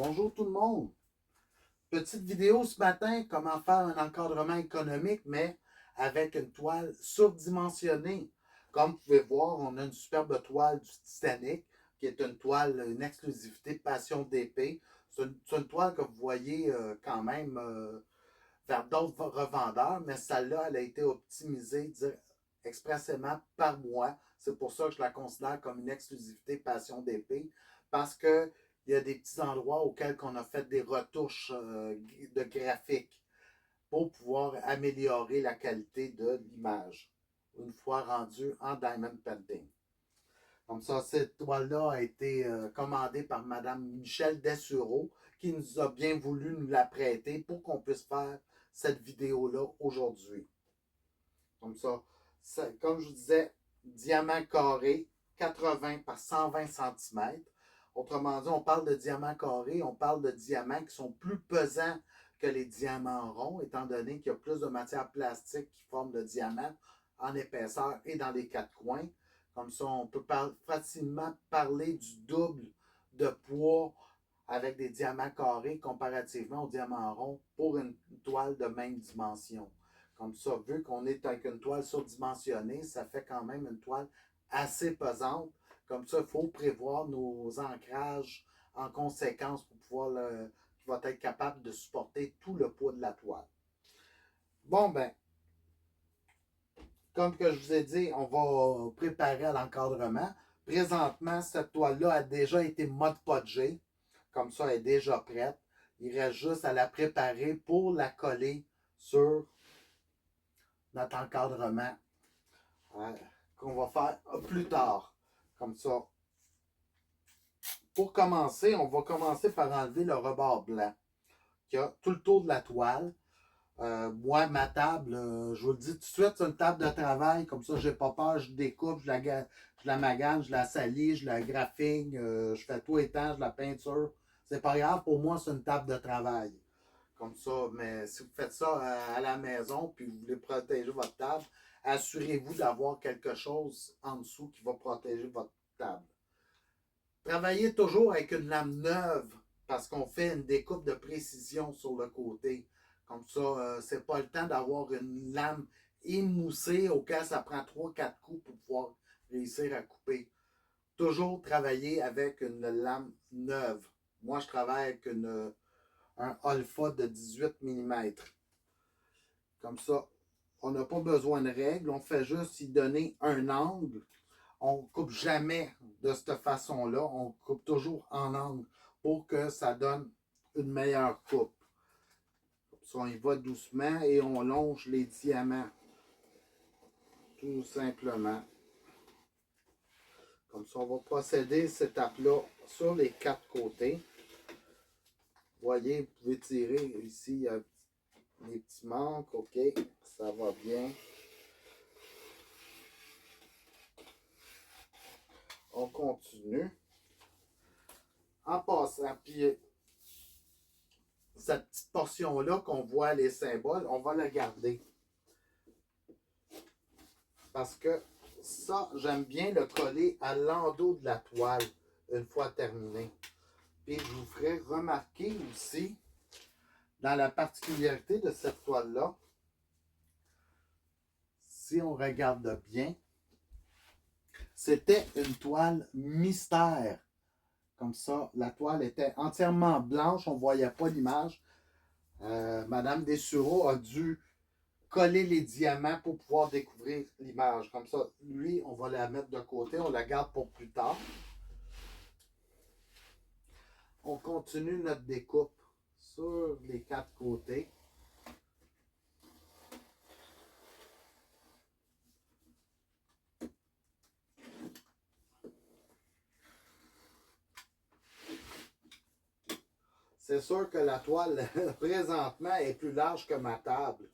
Bonjour tout le monde. Petite vidéo ce matin, comment faire un encadrement économique, mais avec une toile surdimensionnée. Comme vous pouvez voir, on a une superbe toile du Titanic, qui est une toile, une exclusivité Passion d'épée. C'est une toile que vous voyez quand même vers d'autres revendeurs, mais celle-là, elle a été optimisée expressément par moi. C'est pour ça que je la considère comme une exclusivité Passion d'épée, parce que il y a des petits endroits auxquels on a fait des retouches de graphique pour pouvoir améliorer la qualité de l'image une fois rendue en Diamond Painting. Comme ça, cette toile-là a été commandée par Mme Michel Dessureau, qui nous a bien voulu nous la prêter pour qu'on puisse faire cette vidéo-là aujourd'hui. Comme ça, comme je vous disais, diamant carré, 80 par 120 cm. Autrement dit, on parle de diamants carrés, on parle de diamants qui sont plus pesants que les diamants ronds, étant donné qu'il y a plus de matière plastique qui forme le diamant en épaisseur et dans les quatre coins. Comme ça, on peut facilement parler du double de poids avec des diamants carrés comparativement aux diamants ronds pour une toile de même dimension. Comme ça, vu qu'on est avec une toile surdimensionnée, ça fait quand même une toile assez pesante. Comme ça, il faut prévoir nos ancrages en conséquence pour pouvoir qui va être capable de supporter tout le poids de la toile. Bon, ben, comme que je vous ai dit, on va préparer à l'encadrement. Présentement, cette toile-là a déjà été Mod Podgée. Comme ça, elle est déjà prête. Il reste juste à la préparer pour la coller sur notre encadrement qu'on va faire plus tard. Comme ça. Pour commencer, on va commencer par enlever le rebord blanc qui a tout le tour de la toile. Moi, ma table, je vous le dis tout de suite, c'est une table de travail. Comme ça, j'ai pas peur, je découpe, je la magane, je la salis, je la graphine, je fais tout étanche, je la peinture. C'est pas grave, pour moi, c'est une table de travail. Comme ça, mais si vous faites ça à la maison puis vous voulez protéger votre table, assurez-vous d'avoir quelque chose en dessous qui va protéger votre table. Travaillez toujours avec une lame neuve parce qu'on fait une découpe de précision sur le côté. Comme ça, c'est pas le temps d'avoir une lame émoussée auquel ça prend 3-4 coups pour pouvoir réussir à couper. Toujours travailler avec une lame neuve. Moi, je travaille avec un alpha de 18 mm. Comme ça, on n'a pas besoin de règles, on fait juste y donner un angle. On ne coupe jamais de cette façon-là, on coupe toujours en angle pour que ça donne une meilleure coupe. Comme ça, on y va doucement et on longe les diamants. Tout simplement. Comme ça, on va procéder cette étape-là sur les quatre côtés. Vous voyez, vous pouvez tirer ici, il y a des petits manques, ok, ça va bien. On continue. En passant, puis cette petite portion-là qu'on voit les symboles, on va la garder. Parce que ça, j'aime bien le coller à l'endos de la toile une fois terminé. Puis je vous ferai remarquer aussi, dans la particularité de cette toile-là, si on regarde bien, c'était une toile mystère. Comme ça, la toile était entièrement blanche, on ne voyait pas l'image. Madame Dessureau a dû coller les diamants pour pouvoir découvrir l'image. Comme ça, lui, on va la mettre de côté, on la garde pour plus tard. On continue notre découpe sur les quatre côtés. C'est sûr que la toile, présentement, est plus large que ma table.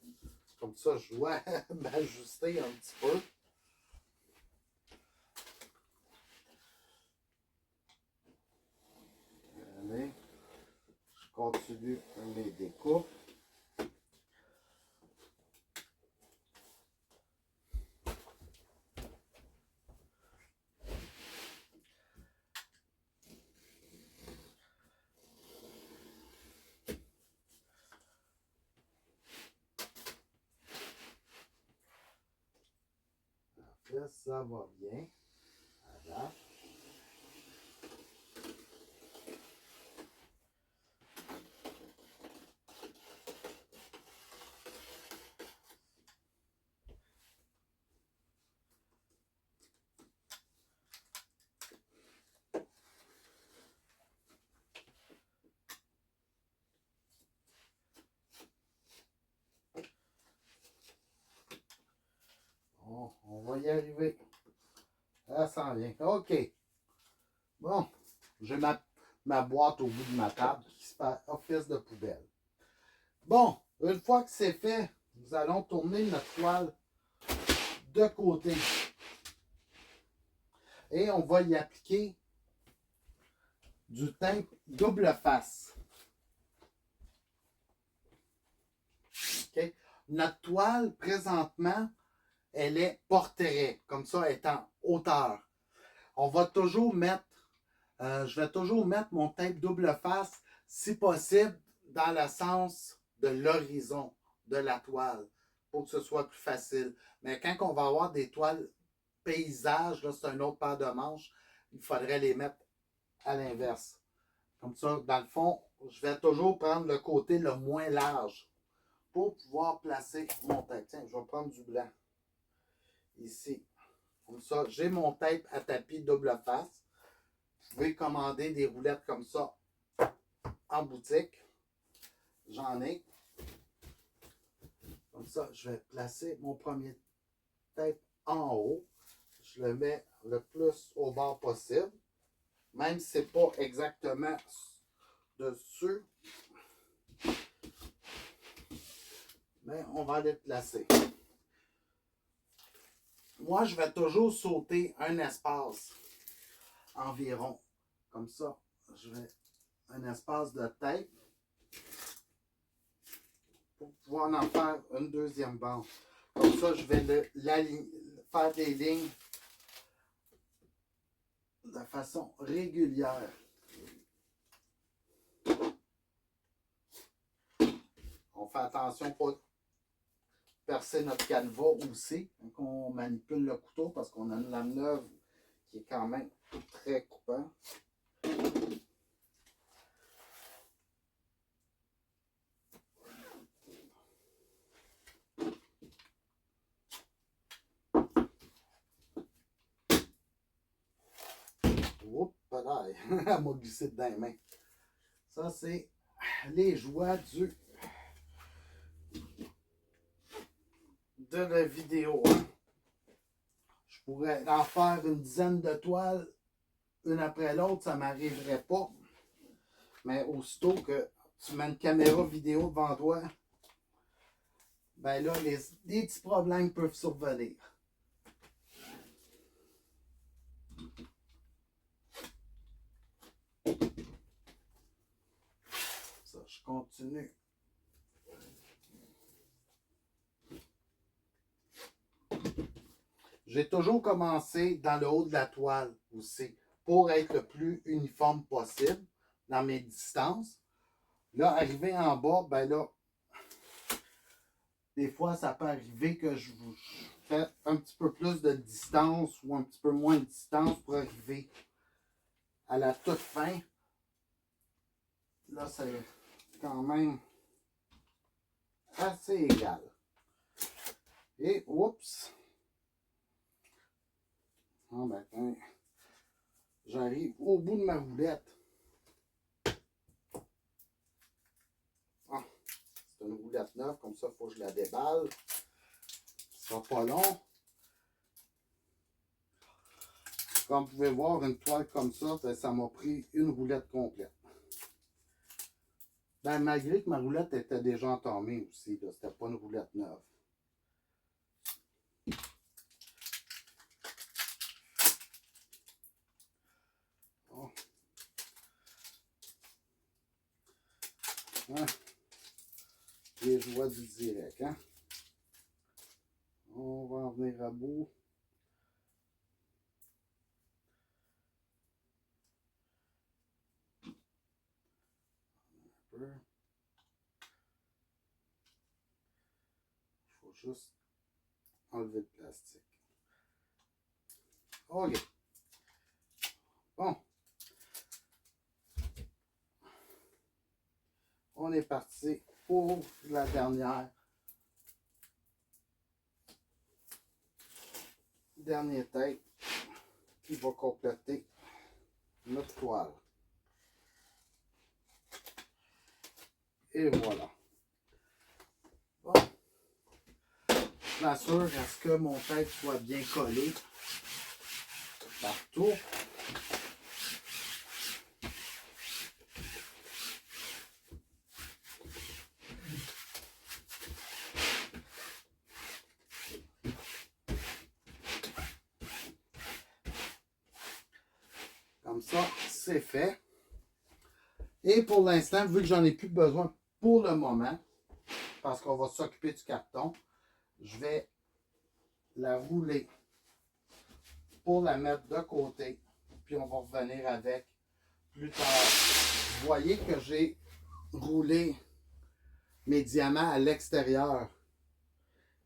Comme ça, je dois m'ajuster un petit peu. Allez, je continue mes découpes. Ça va bien. Voilà. Bon, on va y arriver. Ça s'en vient. OK. Bon, j'ai ma boîte au bout de ma table qui se fait office de poubelle. Bon, une fois que c'est fait, nous allons tourner notre toile de côté. Et on va y appliquer du tape double face. Okay? Notre toile, présentement, elle est portrait, comme ça, elle est en hauteur. On va toujours mettre, je vais toujours mettre mon tape double face, si possible, dans le sens de l'horizon de la toile, pour que ce soit plus facile. Mais quand on va avoir des toiles paysages, là, c'est un autre paire de manches, il faudrait les mettre à l'inverse. Comme ça, dans le fond, je vais toujours prendre le côté le moins large pour pouvoir placer mon tape. Tiens, je vais prendre du blanc. Ici. Comme ça, j'ai mon tape à tapis double face. Vous pouvez commander des roulettes comme ça en boutique. J'en ai. Comme ça, je vais placer mon premier tape en haut. Je le mets le plus au bord possible. Même si ce n'est pas exactement dessus. Mais on va les placer. Moi, je vais toujours sauter un espace environ. Comme ça, je vais un espace de tape pour pouvoir en faire une deuxième bande. Comme ça, je vais faire des lignes de façon régulière. On fait attention pour pas percer notre canevas aussi quand on manipule le couteau parce qu'on a une lame neuve qui est quand même très coupant. Oups, là, elle m'a glissé dans les mains. Ça, c'est les joies de la vidéo. Je pourrais en faire une dizaine de toiles, une après l'autre, ça ne m'arriverait pas. Mais aussitôt que tu mets une caméra vidéo devant toi, ben là, les petits problèmes peuvent survenir. Ça, je continue. J'ai toujours commencé dans le haut de la toile aussi, pour être le plus uniforme possible dans mes distances. Là, arrivé en bas, ben là, des fois, ça peut arriver que je fais un petit peu plus de distance ou un petit peu moins de distance pour arriver à la toute fin. Là, c'est quand même assez égal. Et, oups! Ah ben, j'arrive au bout de ma roulette. Ah, c'est une roulette neuve, comme ça, il faut que je la déballe. Ce sera pas long. Comme vous pouvez voir, une toile comme ça, ça m'a pris une roulette complète. Ben, malgré que ma roulette était déjà entamée aussi, c'était pas une roulette neuve. Oh. Hein? Les joies du direct, hein? On va en venir à bout. Il faut juste enlever le plastique. OK. Bon. On est parti pour la dernière. Dernier tête qui va compléter notre toile. Et voilà. Bon. Je m'assure à ce que mon tête soit bien collé partout. Comme ça, c'est fait. Et pour l'instant, vu que j'en ai plus besoin pour le moment, parce qu'on va s'occuper du carton, je vais la rouler pour la mettre de côté. Puis on va revenir avec plus tard. Vous voyez que j'ai roulé mes diamants à l'extérieur.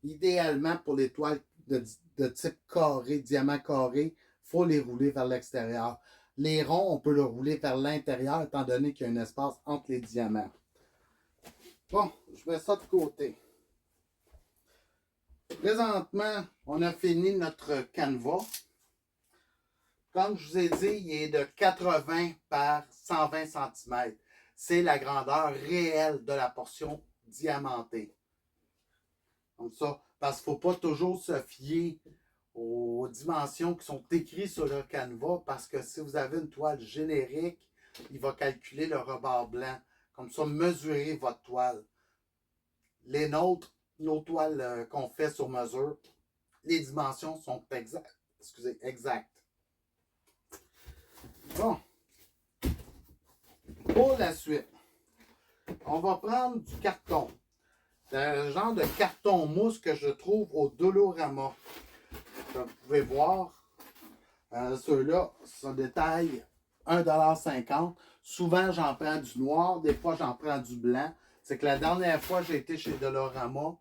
Idéalement, pour les toiles de type carré, diamant carré, il faut les rouler vers l'extérieur. Les ronds, on peut le rouler vers l'intérieur, étant donné qu'il y a un espace entre les diamants. Bon, je mets ça de côté. Présentement, on a fini notre canevas. Comme je vous ai dit, il est de 80 par 120 cm. C'est la grandeur réelle de la portion diamantée. Comme ça, parce qu'il ne faut pas toujours se fier aux dimensions qui sont écrites sur le canevas, parce que si vous avez une toile générique, il va calculer le rebord blanc. Comme ça, mesurez votre toile. Les nôtres, nos toiles qu'on fait sur mesure, les dimensions sont exactes. Excusez, exactes. Bon. Pour la suite, on va prendre du carton. C'est un genre de carton mousse que je trouve au Dolorama. Comme vous pouvez voir, ceux-là, ça détaille 1,50 $. Souvent, j'en prends du noir, des fois, j'en prends du blanc. C'est que la dernière fois que j'ai été chez Dolorama,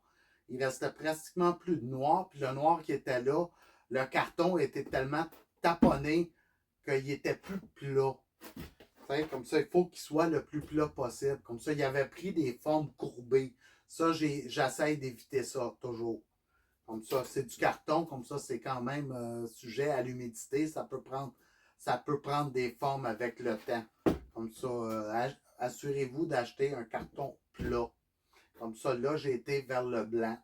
il restait pratiquement plus de noir. Puis le noir qui était là, le carton était tellement taponné qu'il était plus plat. T'sais, comme ça, il faut qu'il soit le plus plat possible. Comme ça, il avait pris des formes courbées. Ça, j'essaie d'éviter ça toujours. Comme ça, c'est du carton, comme ça, c'est quand même sujet à l'humidité. Ça peut prendre des formes avec le temps. Comme ça, assurez-vous d'acheter un carton plat. Comme ça, là, j'ai été vers le blanc.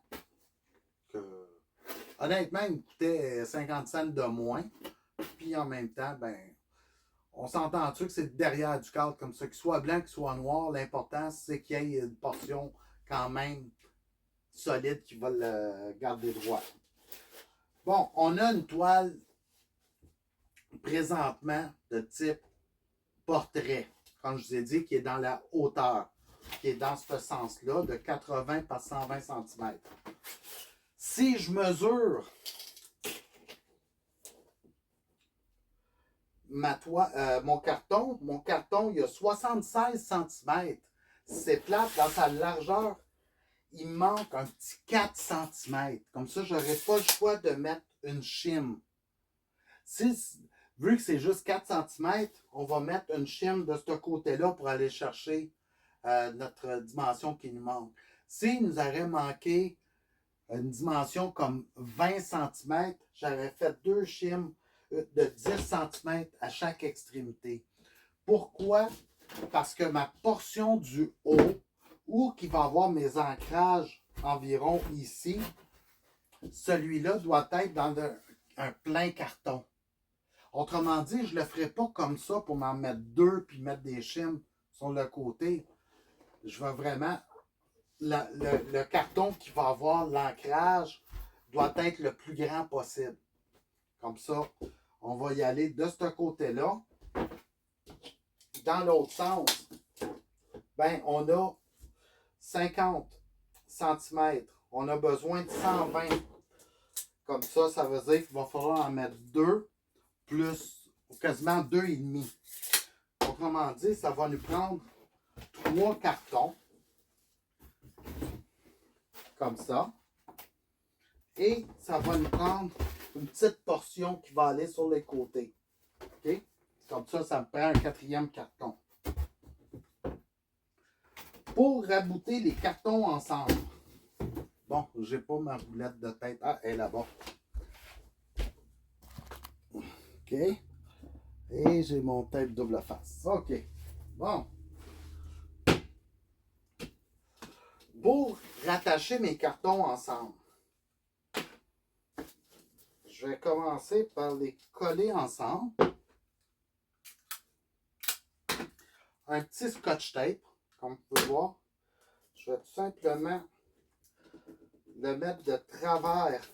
Honnêtement, il me coûtait 50 cents de moins. Puis en même temps, ben, on s'entend-tu que c'est derrière du cadre comme ça, qu'il soit blanc, qu'il soit noir. L'important, c'est qu'il y ait une portion quand même solide qui va le garder droit. Bon, on a une toile présentement de type portrait, comme je vous ai dit, qui est dans la hauteur, qui est dans ce sens-là, de 80 par 120 cm. Si je mesure mon carton, il y a 76 cm. C'est plate, dans sa largeur, il manque un petit 4 cm. Comme ça, je n'aurai pas le choix de mettre une chime. Vu que c'est juste 4 cm, on va mettre une chime de ce côté-là pour aller chercher notre dimension qui nous manque. S'il nous aurait manqué une dimension comme 20 cm, j'aurais fait 2 chimes de 10 cm à chaque extrémité. Pourquoi? Parce que ma portion du haut, où qui va avoir mes ancrages environ ici, celui-là doit être dans un plein carton. Autrement dit, je ne le ferai pas comme ça pour m'en mettre 2 puis mettre des chimes sur le côté. Je veux vraiment... Le carton qui va avoir l'ancrage doit être le plus grand possible. Comme ça, on va y aller de ce côté-là. Dans l'autre sens, ben, on a 50 cm. On a besoin de 120. Comme ça veut dire qu'il va falloir en mettre 2 plus quasiment 2,5. Autrement dit, ça va nous prendre 3 cartons. Comme ça. Et ça va nous prendre une petite portion qui va aller sur les côtés. OK? Comme ça me prend un 4e carton. Pour rabouter les cartons ensemble. Bon, j'ai pas ma roulette de tête. Ah, elle est là-bas. OK. Et j'ai mon tape double face. OK. Bon. Pour rattacher mes cartons ensemble, je vais commencer par les coller ensemble. Un petit scotch tape, comme vous pouvez voir. Je vais tout simplement le mettre de travers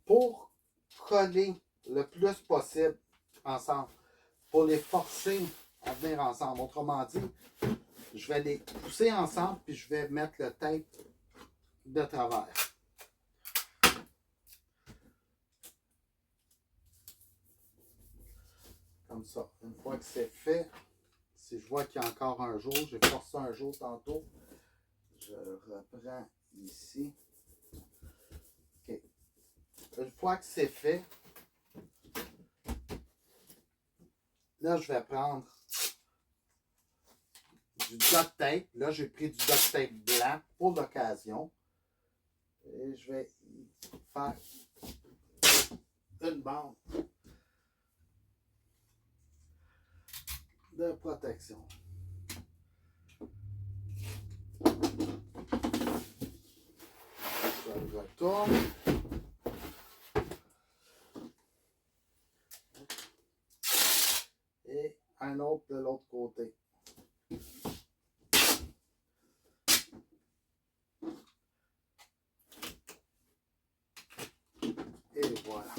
pour coller le plus possible ensemble, pour les forcer à venir ensemble. Autrement dit, je vais les pousser ensemble puis je vais mettre le tape de travers. Comme ça. Une fois que c'est fait, si je vois qu'il y a encore un jour, j'ai forcé un jour tantôt, je reprends ici. OK. Une fois que c'est fait, là, je vais prendre du duct tape. Là, j'ai pris du duct tape blanc pour l'occasion. Et je vais faire une bande de protection. Je le retourne. Et un autre de l'autre côté. Et voilà.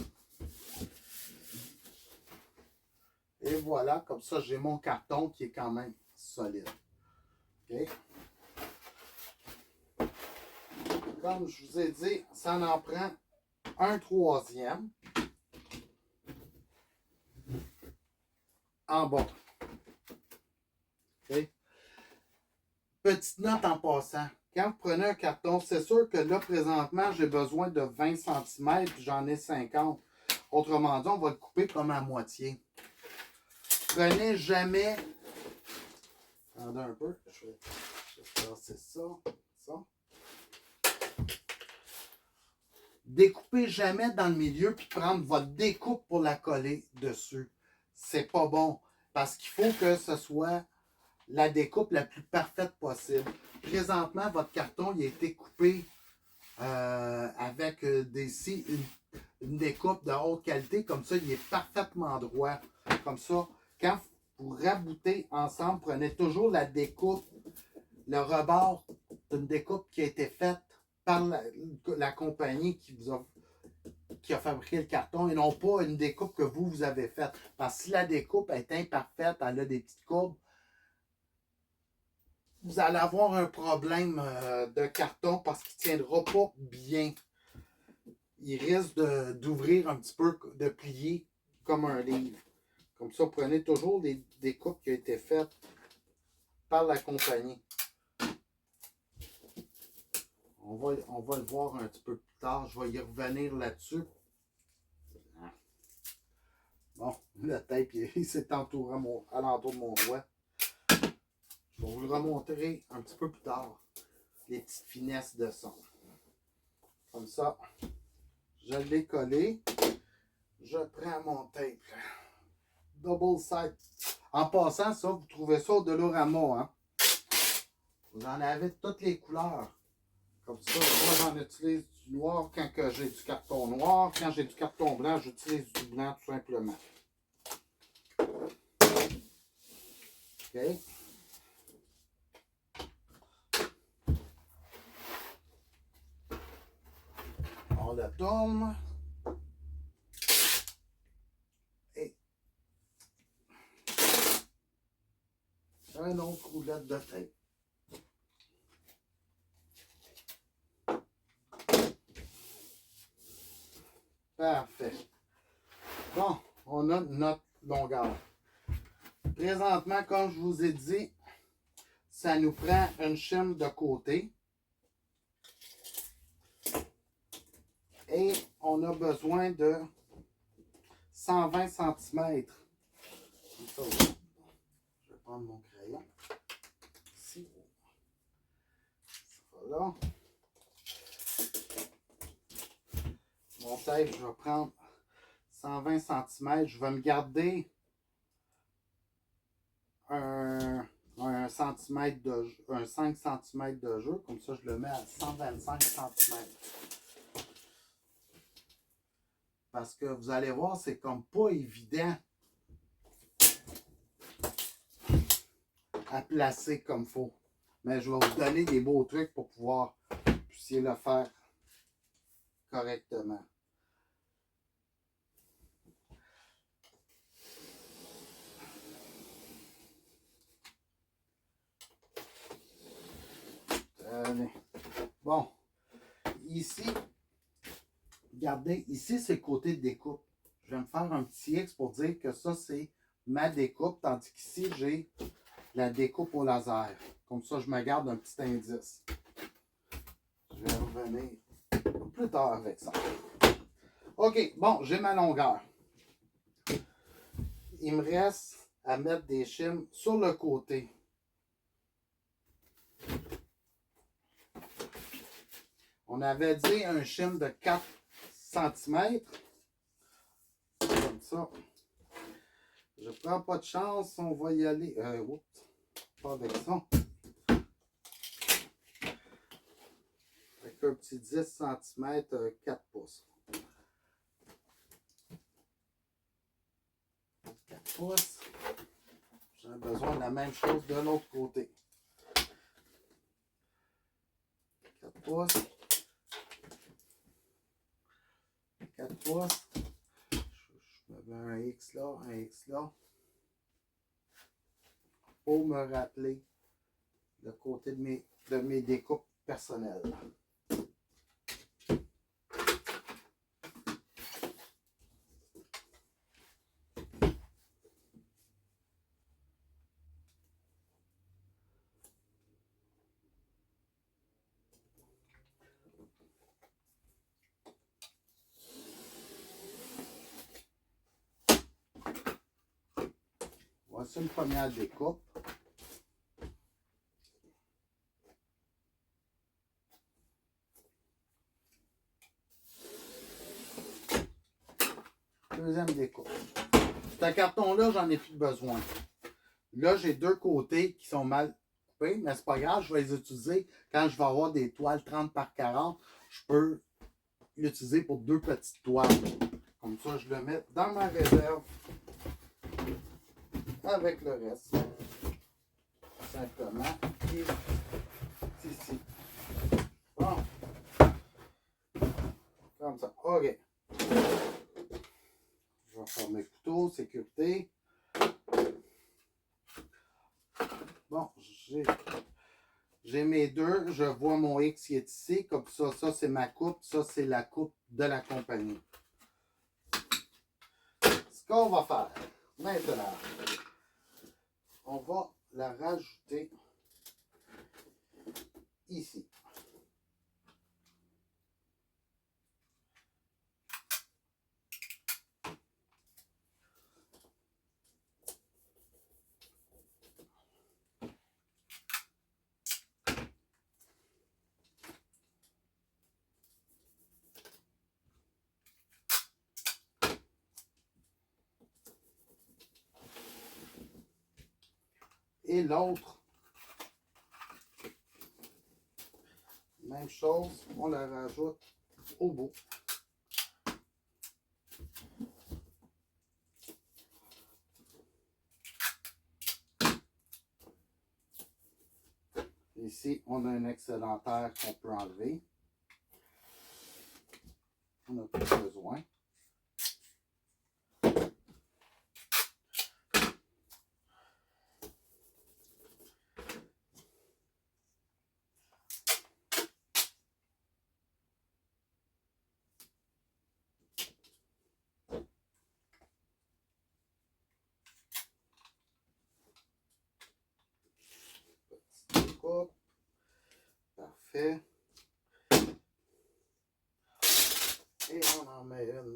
Et voilà, comme ça, j'ai mon carton qui est quand même solide. OK? Comme je vous ai dit, ça en prend un 3e en bas. OK? Petite note en passant. Quand vous prenez un carton, c'est sûr que là, présentement, j'ai besoin de 20 cm, puis j'en ai 50. Autrement dit, on va le couper comme à moitié. Prenez jamais... Attendez un peu. Je vais passer ça. Ça. Découpez jamais dans le milieu puis prendre votre découpe pour la coller dessus. C'est pas bon. Parce qu'il faut que ce soit la découpe la plus parfaite possible. Présentement, votre carton il a été coupé avec une découpe de haute qualité. Comme ça, il est parfaitement droit. Comme ça, quand vous raboutez ensemble, prenez toujours la découpe, le rebord d'une découpe qui a été faite par la compagnie qui a fabriqué le carton et non pas une découpe que vous avez faite. Parce que si la découpe est imparfaite, elle a des petites courbes, vous allez avoir un problème de carton parce qu'il ne tiendra pas bien. Il risque d'ouvrir un petit peu, de plier comme un livre. Comme ça, prenez toujours des découpes qui ont été faites par la compagnie. On va le voir un petit peu plus tard. Je vais y revenir là-dessus. Bon, le tape, il s'est entouré à l'entour de mon doigt. Je vais vous le remontrer un petit peu plus tard. Les petites finesses de son. Comme ça, je l'ai collé. Je prends mon tape. Double side. En passant, ça, vous trouvez ça au Dollarama, hein? Vous en avez de toutes les couleurs. Comme ça, moi j'en utilise du noir quand j'ai du carton noir. Quand j'ai du carton blanc, j'utilise du blanc tout simplement. OK. On le tourne. Et un autre roulette de tape. Parfait. Bon, on a notre longueur. Présentement, comme je vous ai dit, ça nous prend une chaîne de côté. Et on a besoin de 120 cm. Je vais prendre mon crayon. Ici. Voilà. Mon tape, je vais prendre 120 cm. Je vais me garder un 5 cm de jeu. Comme ça, je le mets à 125 cm. Parce que vous allez voir, c'est comme pas évident à placer comme il faut. Mais je vais vous donner des beaux trucs pour pouvoir puissiez le faire correctement. Allez. Bon. Ici, regardez, ici, c'est le côté de découpe. Je vais me faire un petit X pour dire que ça, c'est ma découpe, tandis qu'ici, j'ai la découpe au laser. Comme ça, je me garde un petit indice. Je vais revenir plus tard avec ça. OK, bon, j'ai ma longueur. Il me reste à mettre des shims sur le côté. On avait dit un shim de 4 cm. Comme ça. Je prends pas de chance, on va y aller. Oups, pas avec ça. Avec un petit 10 cm, 4 pouces. 4 pouces. J'ai besoin de la même chose de l'autre côté. 4 pouces. 4 pouces. Je me mets un X là, un X là. Pour me rappeler le côté de mes découpes personnelles. Voici une première découpe. Deuxième découpe. Ce carton-là, j'en ai plus besoin. Là, j'ai deux côtés qui sont mal coupés, mais c'est pas grave, je vais les utiliser quand je vais avoir des toiles 30 par 40. Je peux l'utiliser pour deux petites toiles. Comme ça, je le mets dans ma réserve avec le reste. Simplement. Et ici. Bon. Comme ça. OK. Je vais faire mes couteaux, sécurité. Bon, j'ai mes deux. Je vois mon X qui est ici. Comme ça, ça c'est ma coupe. Ça, c'est la coupe de la compagnie. Ce qu'on va faire maintenant, on va la rajouter ici. Et l'autre, même chose, on la rajoute au bout. Ici, on a un excédentaire qu'on peut enlever. On n'a plus besoin. Petite coupe. Parfait.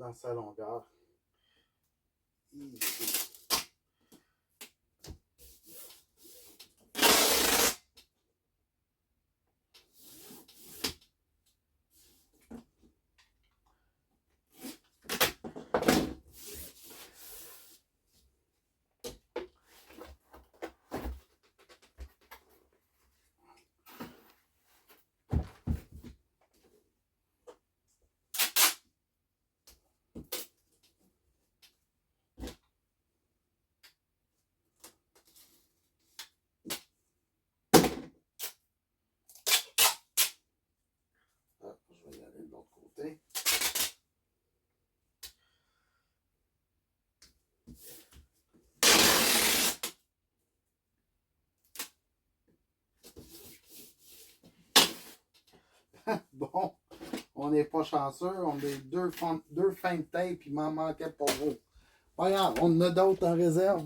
à sa longueur. Ici. Ah, je vais y aller de l'autre côté. Bon, on n'est pas chanceux. On a deux fins de tape, il m'en manquait pas gros. Pas grave, on en a d'autres en réserve.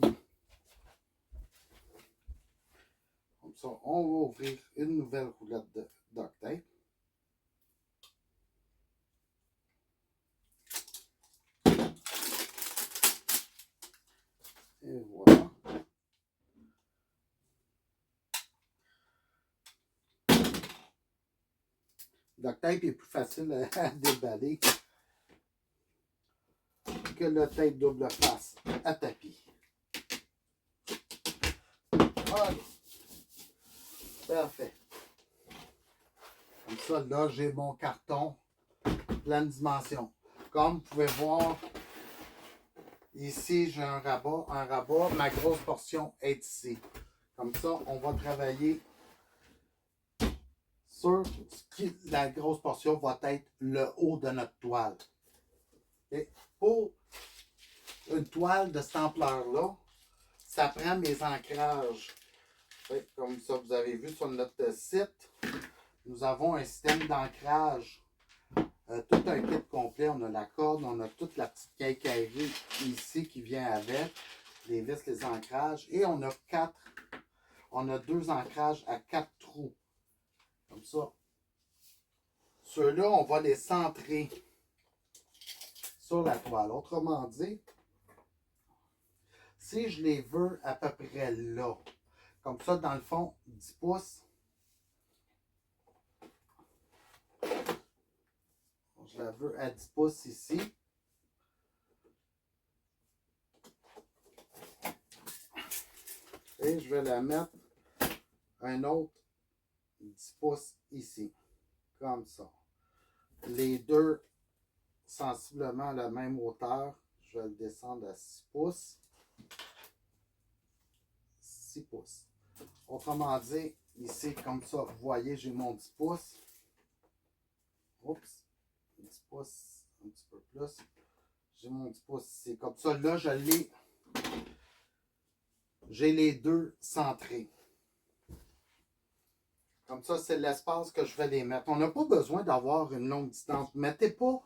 Comme ça, on va ouvrir une nouvelle roulette de duct tape. Et voilà. Le duct tape est plus facile à déballer que le tape double face à tapis. Voilà. Parfait. Comme ça, là, j'ai mon carton pleine dimension. Comme vous pouvez voir, ici, j'ai un rabat. Ma grosse portion est ici. Comme ça, on va travailler sur ce qui, la grosse portion va être le haut de notre toile. Et pour une toile de cette ampleur-là, ça prend mes ancrages. Et comme ça, vous avez vu sur notre site, nous avons un système d'ancrage. Tout un kit complet. On a la corde, on a toute la petite quincaillerie ici qui vient avec. Les vis, les ancrages. Et on a deux ancrages à 4 trous. Comme ça. Ceux-là, on va les centrer sur la toile. Autrement dit, si je les veux à peu près là, comme ça, dans le fond, 10 pouces, je la veux à 10 pouces ici. Et je vais la mettre un autre 10 pouces ici. Comme ça. Les deux sensiblement à la même hauteur. Je vais le descendre à 6 pouces. 6 pouces. Autrement dit, ici, comme ça, vous voyez, j'ai mon 10 pouces. Oups. 10 pouces, un petit peu plus. J'ai mon 10 pouces ici. Comme ça, là, j'ai les deux centrés. Comme ça, c'est l'espace que je vais les mettre. On n'a pas besoin d'avoir une longue distance. Mettez pas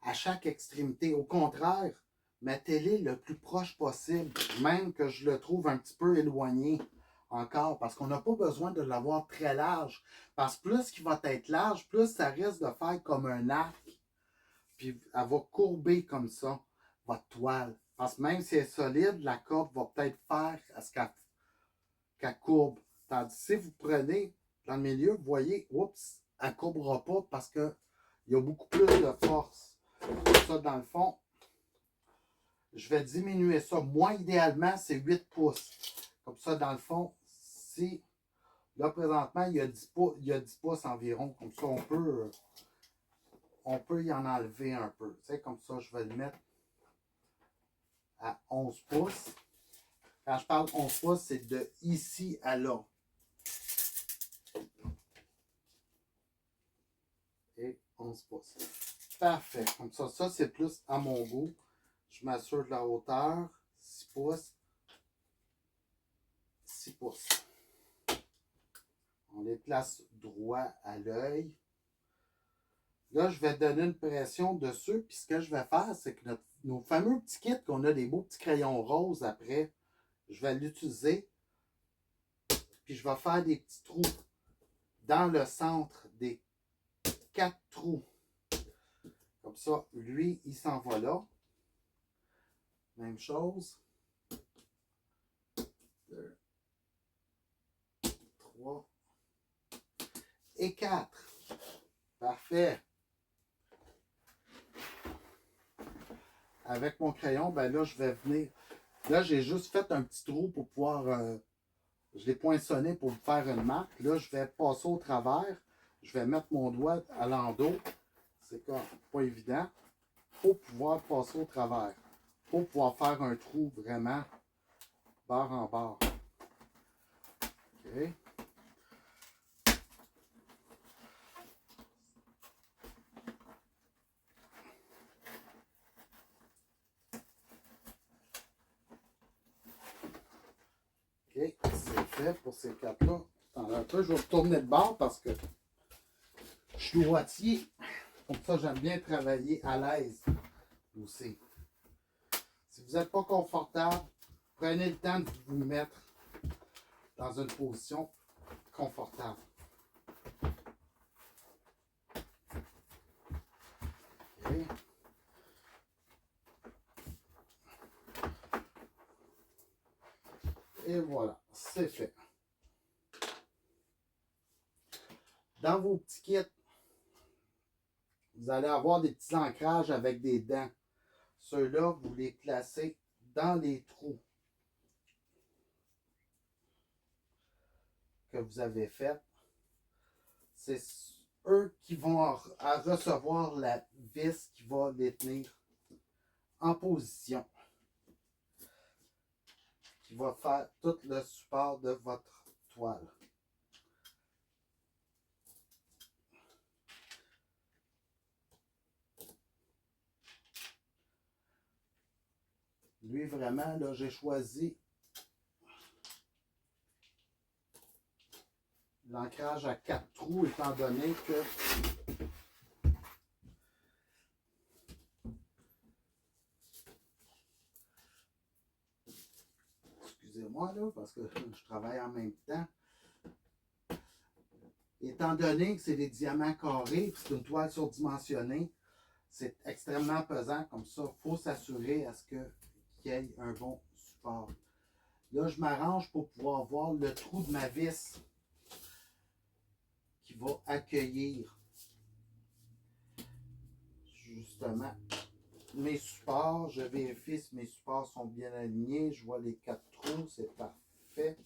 à chaque extrémité. Au contraire, mettez-les le plus proche possible, même que je le trouve un petit peu éloigné encore, parce qu'on n'a pas besoin de l'avoir très large. Parce que plus il va être large, plus ça risque de faire comme un arc, puis elle va courber comme ça, votre toile. Parce que même si elle est solide, la corde va peut-être faire à ce qu'elle courbe. Tandis que si vous prenez dans le milieu, vous voyez, oups, elle ne courbera pas parce qu'il y a beaucoup plus de force. Ça, dans le fond, je vais diminuer ça. Moi, idéalement, c'est 8 pouces. Comme ça, dans le fond, si là, présentement, il y a 10 pouces environ. Comme ça, on peut y en enlever un peu. Tu sais, comme ça, je vais le mettre à 11 pouces. Quand je parle 11 pouces, c'est de ici à là. Et 11 pouces. Parfait. Comme ça c'est plus à mon goût. Je m'assure de la hauteur. 6 pouces. 6 pouces. On les place droit à l'œil. Là, je vais donner une pression dessus. Puis ce que je vais faire, c'est que nos fameux petits kits qu'on a des beaux petits crayons roses après, je vais l'utiliser. Puis je vais faire des petits trous dans le centre des 4 trous. Comme ça, lui, il s'en va là. Même chose. 2, 3 et 4. Parfait. Avec mon crayon, ben là, je vais venir. Là, j'ai juste fait un petit trou pour pouvoir. Je l'ai poinçonné pour faire une marque. Là, je vais passer au travers. Je vais mettre mon doigt à l'endos. C'est pas évident. Pour pouvoir passer au travers. Pour pouvoir faire un trou vraiment barre en barre. OK. OK, c'est fait pour ces quatre-là. Attends un peu, je vais retourner de bord parce que je suis droitier. Comme ça, j'aime bien travailler à l'aise aussi. Si vous n'êtes pas confortable, prenez le temps de vous mettre dans une position confortable. OK. Et voilà, c'est fait. Dans vos petits kits, vous allez avoir des petits ancrages avec des dents. Ceux-là, vous les placez dans les trous que vous avez faits. C'est eux qui vont recevoir la vis qui va les tenir en position, qui va faire tout le support de votre toile. Lui, vraiment, là, j'ai choisi l'ancrage à 4 trous, étant donné que excusez-moi là, parce que je travaille en même temps. Étant donné que c'est des diamants carrés, c'est une toile surdimensionnée, c'est extrêmement pesant. Comme ça, il faut s'assurer à ce qu'il y ait un bon support. Là, je m'arrange pour pouvoir voir le trou de ma vis qui va accueillir justement mes supports. Je vérifie si mes supports sont bien alignés. Je vois les 4 trous, c'est parfait.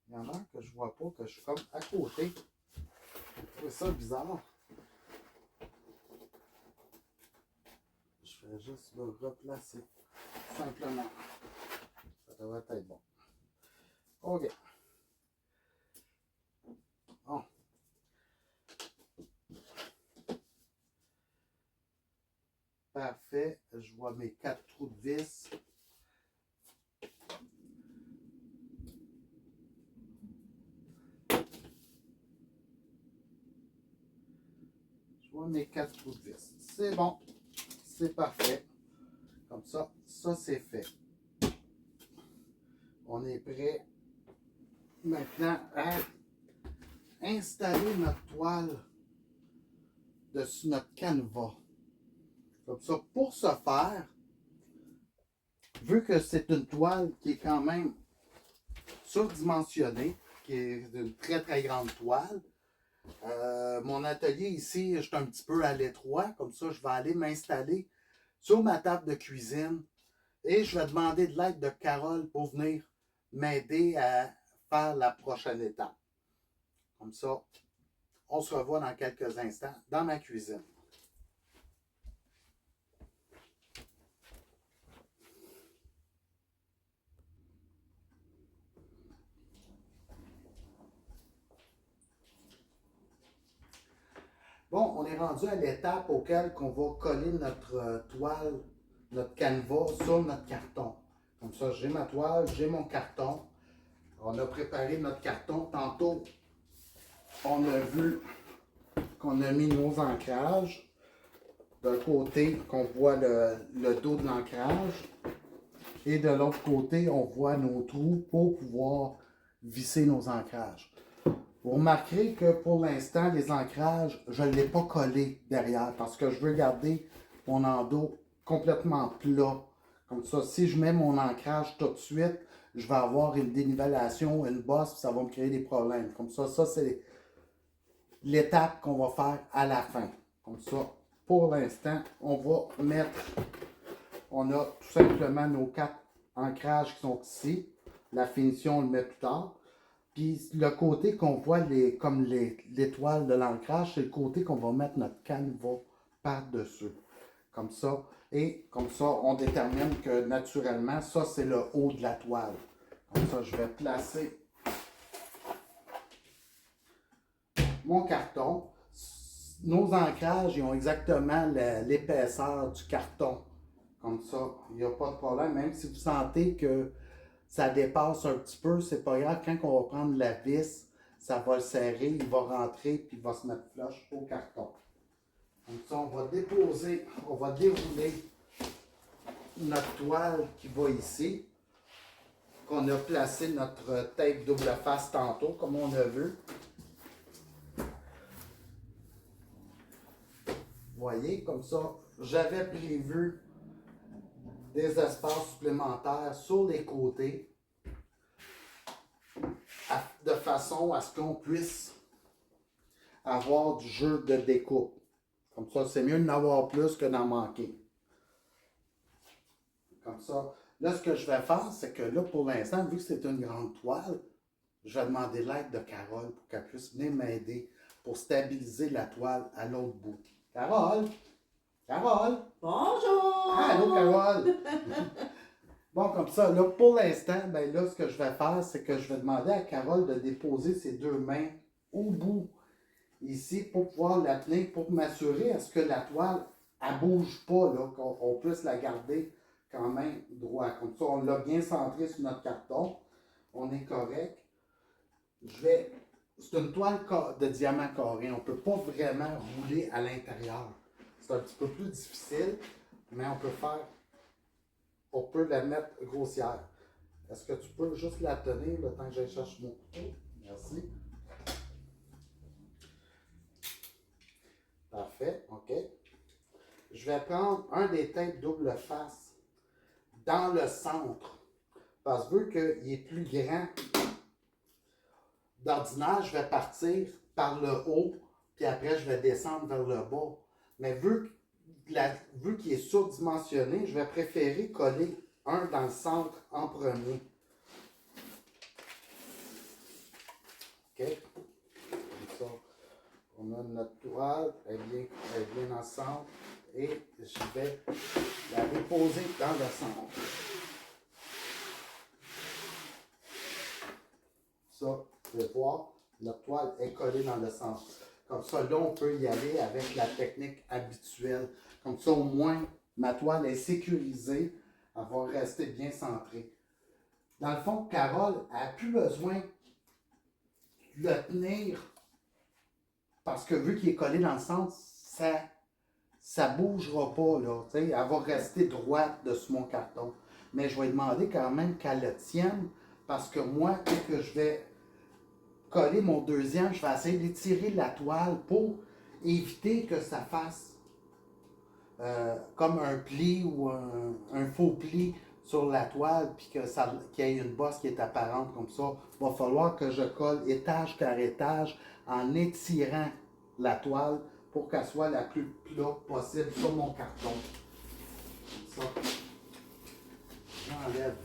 Il y en a un que je vois pas, que je suis comme à côté. Je trouve ça bizarre. Je vais juste le replacer. Simplement. Ça devrait être bon. OK. Bon. Parfait. Je vois mes 4 trous de vis. Je vois mes 4 trous de vis. C'est bon. C'est parfait. Comme ça, ça c'est fait. On est prêt maintenant à installer notre toile dessus notre canevas. Comme ça, pour ce faire, vu que c'est une toile qui est quand même surdimensionnée, qui est une très très grande toile, mon atelier ici, je suis un petit peu à l'étroit, comme ça je vais aller m'installer sur ma table de cuisine et je vais demander de l'aide de Carole pour venir m'aider à faire la prochaine étape. Comme ça, on se revoit dans quelques instants dans ma cuisine. Bon, on est rendu à l'étape auquel on va coller notre toile, notre canevas sur notre carton. Comme ça, j'ai ma toile, j'ai mon carton. On a préparé notre carton. Tantôt, on a vu qu'on a mis nos ancrages. D'un côté, qu'on voit le dos de l'ancrage. Et de l'autre côté, on voit nos trous pour pouvoir visser nos ancrages. Vous remarquerez que pour l'instant, les ancrages, je ne l'ai pas collé derrière parce que je veux garder mon endos complètement plat. Comme ça, si je mets mon ancrage tout de suite, je vais avoir une dénivellation, une bosse, puis ça va me créer des problèmes. Comme ça c'est l'étape qu'on va faire à la fin. Comme ça, pour l'instant, on a tout simplement nos 4 ancrages qui sont ici. La finition, on le met plus tard. Puis le côté qu'on voit comme l'étoile de l'ancrage, c'est le côté qu'on va mettre notre canevas par-dessus. Comme ça. Et comme ça, on détermine que naturellement, ça c'est le haut de la toile. Comme ça, je vais placer mon carton. Nos ancrages, ils ont exactement l'épaisseur du carton. Comme ça, il n'y a pas de problème. Même si vous sentez que ça dépasse un petit peu, c'est pas grave. Quand on va prendre la vis, ça va le serrer, il va rentrer, puis il va se mettre flush au carton. Comme ça, on va déposer, on va dérouler notre toile qui va ici, qu'on a placé notre tape double face tantôt, comme on a vu. Vous voyez, comme ça, j'avais prévu des espaces supplémentaires sur les côtés de façon à ce qu'on puisse avoir du jeu de découpe. Comme ça, c'est mieux d'en avoir plus que d'en manquer. Comme ça. Là, ce que je vais faire, c'est que là, pour l'instant, vu que c'est une grande toile, je vais demander l'aide de Carole pour qu'elle puisse venir m'aider pour stabiliser la toile à l'autre bout. Carole! Carole! Bonjour! Allô, Carole! Bon, comme ça, là, pour l'instant, ben là, ce que je vais faire, c'est que je vais demander à Carole de déposer ses 2 mains au bout, ici, pour pouvoir la tenir, pour m'assurer à ce que la toile, elle ne bouge pas, là, qu'on puisse la garder quand même droit. Comme ça, on l'a bien centré sur notre carton. On est correct. C'est une toile de diamant carré. On ne peut pas vraiment rouler à l'intérieur. C'est un petit peu plus difficile, mais on peut la mettre grossière. Est-ce que tu peux juste la tenir le temps que j'aille chercher mon couteau? Merci. Parfait, OK. Je vais prendre un des tapes double face dans le centre. Parce que vu qu'il est plus grand, d'ordinaire, je vais partir par le haut, puis après, je vais descendre vers le bas. Mais vu qu'il est surdimensionné, je vais préférer coller un dans le centre en premier. OK? Comme ça, on a notre toile, elle est bien dans le centre, et je vais la déposer dans le centre. Ça, vous pouvez voir, notre toile est collée dans le centre. Comme ça, là, on peut y aller avec la technique habituelle. Comme ça, au moins, ma toile est sécurisée. Elle va rester bien centrée. Dans le fond, Carole n'a plus besoin de le tenir parce que vu qu'il est collé dans le centre, ça ne bougera pas. Là, elle va rester droite dessus mon carton. Mais je vais demander quand même qu'elle le tienne parce que moi, dès que je vais coller mon deuxième, je vais essayer d'étirer la toile pour éviter que ça fasse comme un pli ou un faux pli sur la toile, puis qu'il y ait une bosse qui est apparente comme ça. Il va falloir que je colle étage par étage en étirant la toile pour qu'elle soit la plus plate possible sur mon carton. Comme ça. J'enlève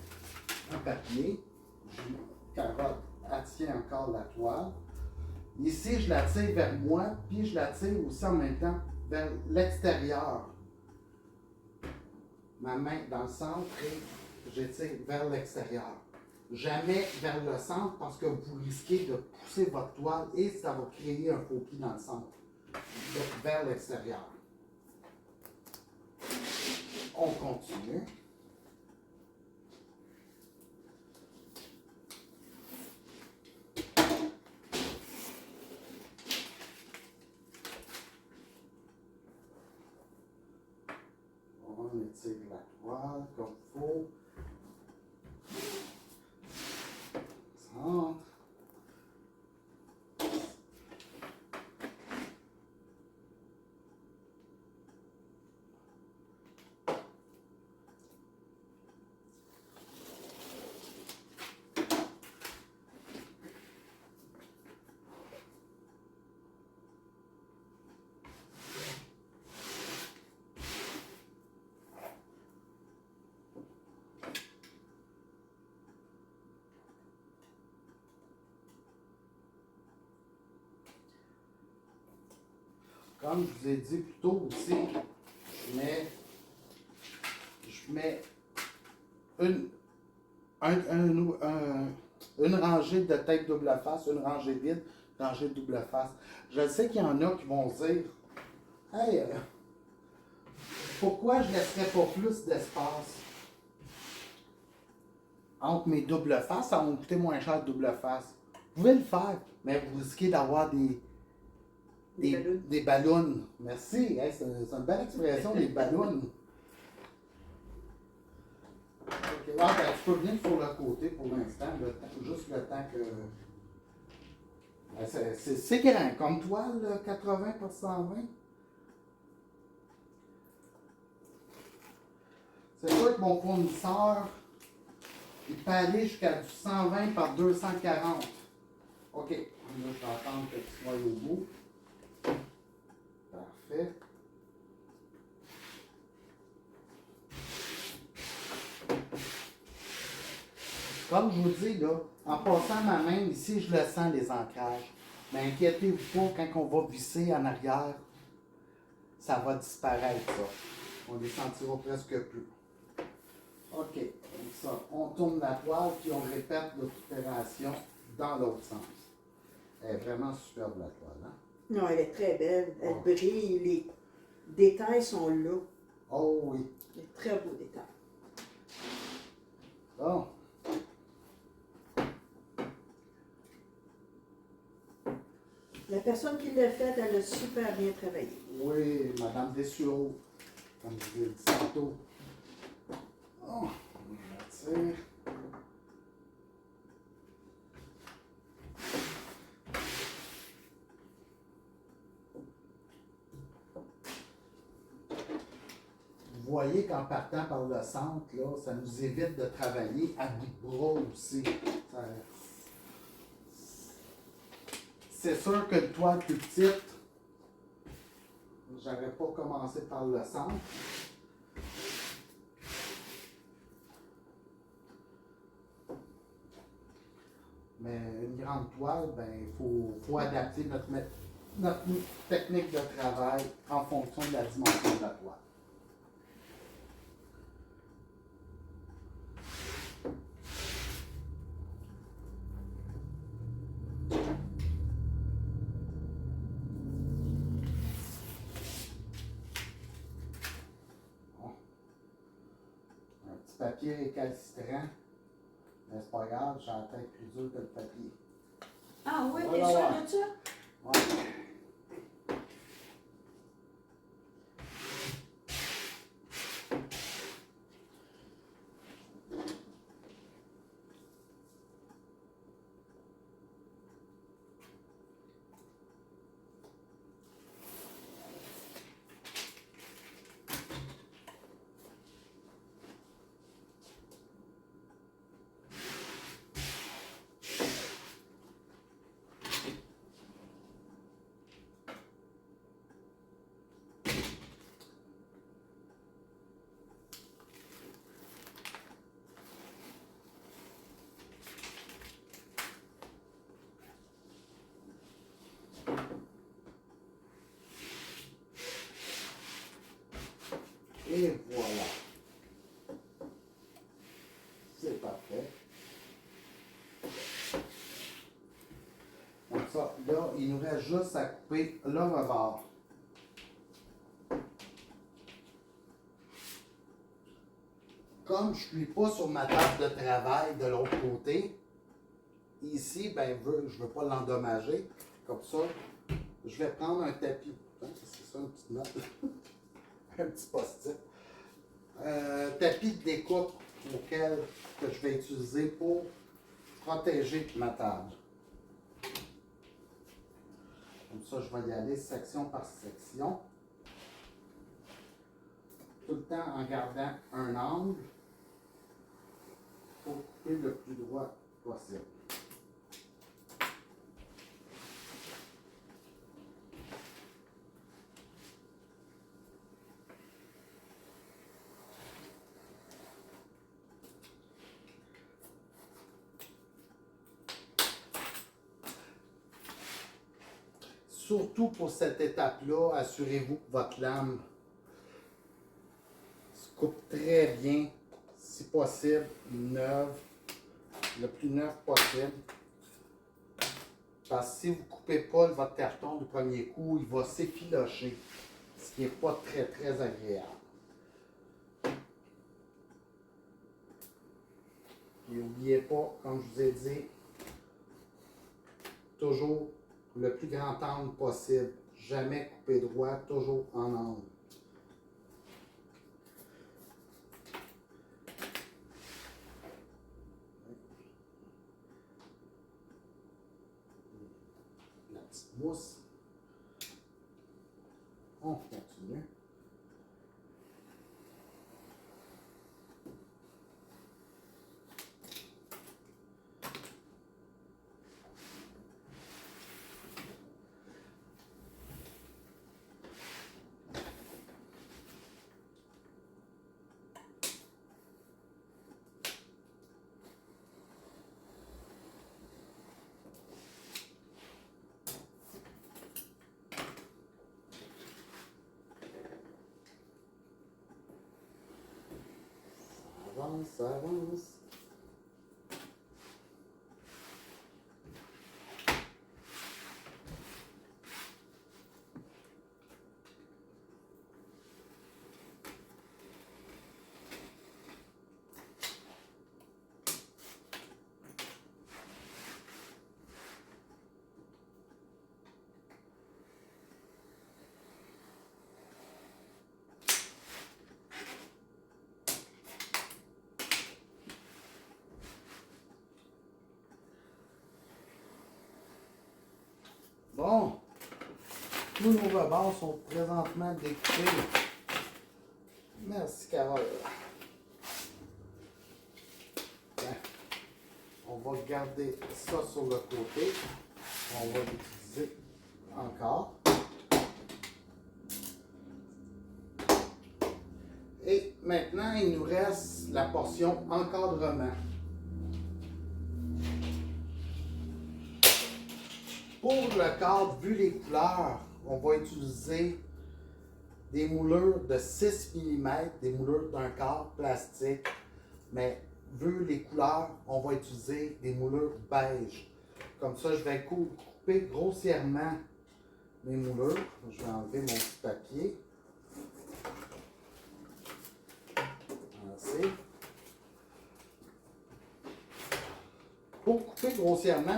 un papier. Carole, elle tient encore la toile. Ici, je la tire vers moi, puis je la tire aussi en même temps vers l'extérieur. Ma main dans le centre et j'étire vers l'extérieur. Jamais vers le centre parce que vous risquez de pousser votre toile et ça va créer un faux pli dans le centre. Donc vers l'extérieur. On continue. On étire la toile comme il faut. Centre. Comme je vous ai dit plus tôt aussi, je mets une, une rangée de tête double face, une rangée vide, une rangée double face. Je sais qu'il y en a qui vont se dire, hey, pourquoi je ne laisserais pas plus d'espace entre mes doubles faces? Ça va me coûter moins cher de double face. Vous pouvez le faire, mais vous risquez d'avoir des ballons. Merci, hey, c'est une belle expression, des ballons. Okay. Ah, ben, tu peux venir sur le côté pour l'instant, juste le temps que. Ben, c'est grand, comme toile, 80 par 120. C'est sûr que mon fournisseur, il peut aller jusqu'à du 120 par 240. OK. Là, je vais attendre que tu sois au bout. Parfait. Comme je vous dis, là, en passant ma main ici, je le sens, les ancrages. Mais inquiétez-vous pas, quand on va visser en arrière, ça va disparaître, ça. On les sentira presque plus. OK. Comme ça, on tourne la toile, puis on répète l'opération dans l'autre sens. Elle est vraiment superbe, la toile, hein? Non, elle est très belle. Elle brille. Les détails sont là. Oh oui. Des très beaux détails. Bon. La personne qui l'a faite, elle a super bien travaillé. Oui, Madame Dessureau, comme je vous ai dit tantôt. Oh, on va Vous voyez qu'en partant par le centre, là, ça nous évite de travailler à bout de bras aussi. C'est sûr que une toile plus petite, j'aurais pas commencé par le centre. Mais une grande toile, ben, il faut adapter notre technique de travail en fonction de la dimension de la toile. Papier récalcitrant, mais c'est pas grave, j'ai la tête plus dure que le papier. Ah oui, t'es sûr de ça? Ouais. Et voilà. C'est parfait. Donc ça, là, il nous reste juste à couper le rebord. Comme je ne suis pas sur ma table de travail de l'autre côté, ici, ben, je ne veux pas l'endommager. Comme ça, je vais prendre un tapis. C'est ça, une petite note. Un petit post-it. Tapis de découpe auquel que je vais utiliser pour protéger ma table. Comme ça, je vais y aller section par section. Tout le temps en gardant un angle pour couper le plus droit possible. surtout pour cette étape-là, assurez-vous que votre lame se coupe très bien, si possible, neuve, le plus neuf possible. Parce que si vous ne coupez pas votre carton du premier coup, il va s'effilocher, ce qui n'est pas très, très agréable. Et n'oubliez pas, comme je vous ai dit, toujours le plus grand angle possible. Jamais couper droit, toujours en angle. La petite mousse. On continue. Ça avance. Bon, tous nos rebords sont présentement découpés. Merci, Carole. Bien, on va garder ça sur le côté. On va l'utiliser encore. Et maintenant, il nous reste la portion encadrement. Pour le cadre, vu les couleurs, on va utiliser des moulures de 6 mm, des moulures d'un quart plastique. Mais vu les couleurs, on va utiliser des moulures beige. Comme ça, je vais couper grossièrement mes moulures. Je vais enlever mon petit papier. Ainsi. Pour couper grossièrement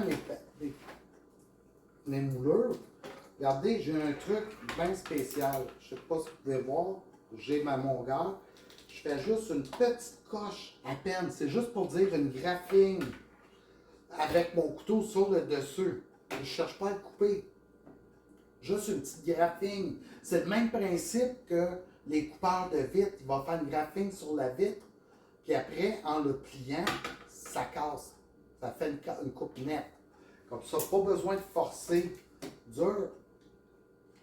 mes moulures, regardez, j'ai un truc bien spécial. Je ne sais pas si vous pouvez voir, j'ai ma longueur. Je fais juste une petite coche à peine. C'est juste pour dire une graphine avec mon couteau sur le dessus. Je ne cherche pas à le couper. Juste une petite graphine. C'est le même principe que les coupeurs de vitre. Il va faire une graphine sur la vitre. Puis après, en le pliant, ça casse. Ça fait une coupe nette. Comme ça, pas besoin de forcer dur.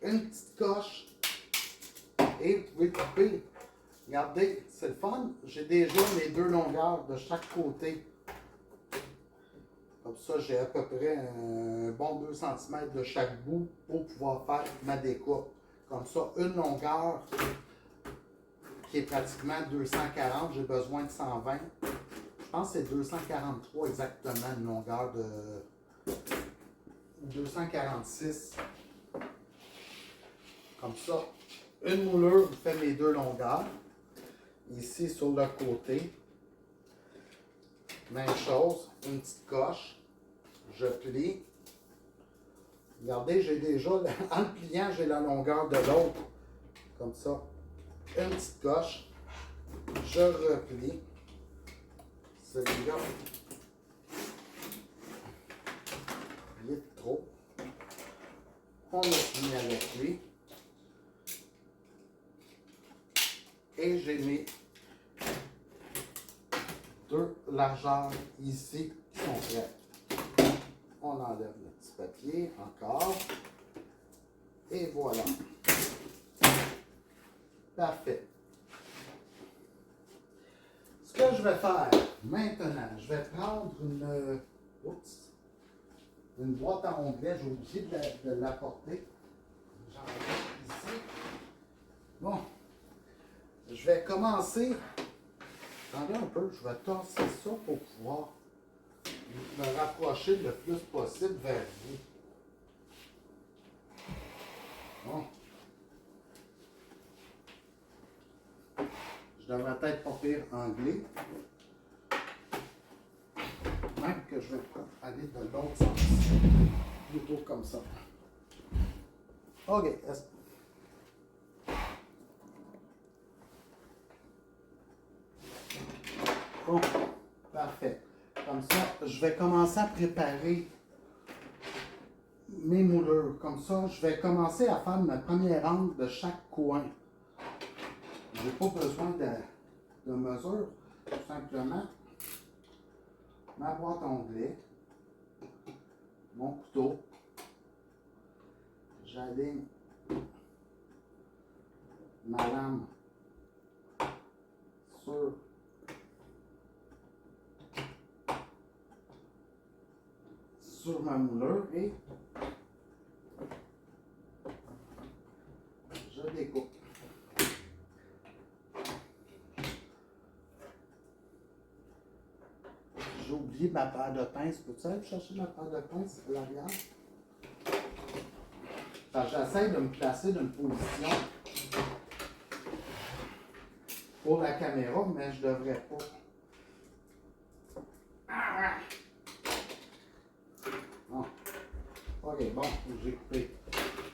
Une petite coche. Et vous pouvez couper. Regardez, c'est le fun. J'ai déjà les deux longueurs de chaque côté. Comme ça, j'ai à peu près un bon 2 cm de chaque bout pour pouvoir faire ma découpe. Comme ça, une longueur qui est pratiquement 240. J'ai besoin de 120. Je pense que c'est 243 exactement, une longueur de 246. Comme ça, une moulure fait mes deux longueurs. Ici, sur le côté, même chose, une petite coche. Je plie. Regardez, j'ai déjà, en le pliant, j'ai la longueur de l'autre. Comme ça, une petite coche. Je replie. Celui-là, il est trop. On le plie avec lui. Et j'ai mis deux largeurs ici qui sont prêtes. On enlève le petit papier encore. Et voilà. Parfait. Ce que je vais faire maintenant, je vais prendre une boîte à onglets. J'ai oublié de l'apporter. Ici. Bon. Je vais commencer. Attendez un peu, je vais tasser ça pour pouvoir me rapprocher le plus possible vers vous. Bon. Je devrais être pas pire anglais. Même que je vais aller de l'autre sens. Plutôt comme ça. OK. Bon, parfait. Comme ça, je vais commencer à préparer mes moulures. Comme ça, je vais commencer à faire ma première angle de chaque coin. Je n'ai pas besoin de mesure, tout simplement. Ma boîte à onglets, mon couteau, j'aligne ma lame sur ma moulure et je découpe. J'ai oublié ma paire de pinces. Peux-tu aller chercher ma paire de pinces à l'arrière? J'essaie de me placer d'une position pour la caméra, mais je devrais pas. Bon. OK, bon, j'ai coupé.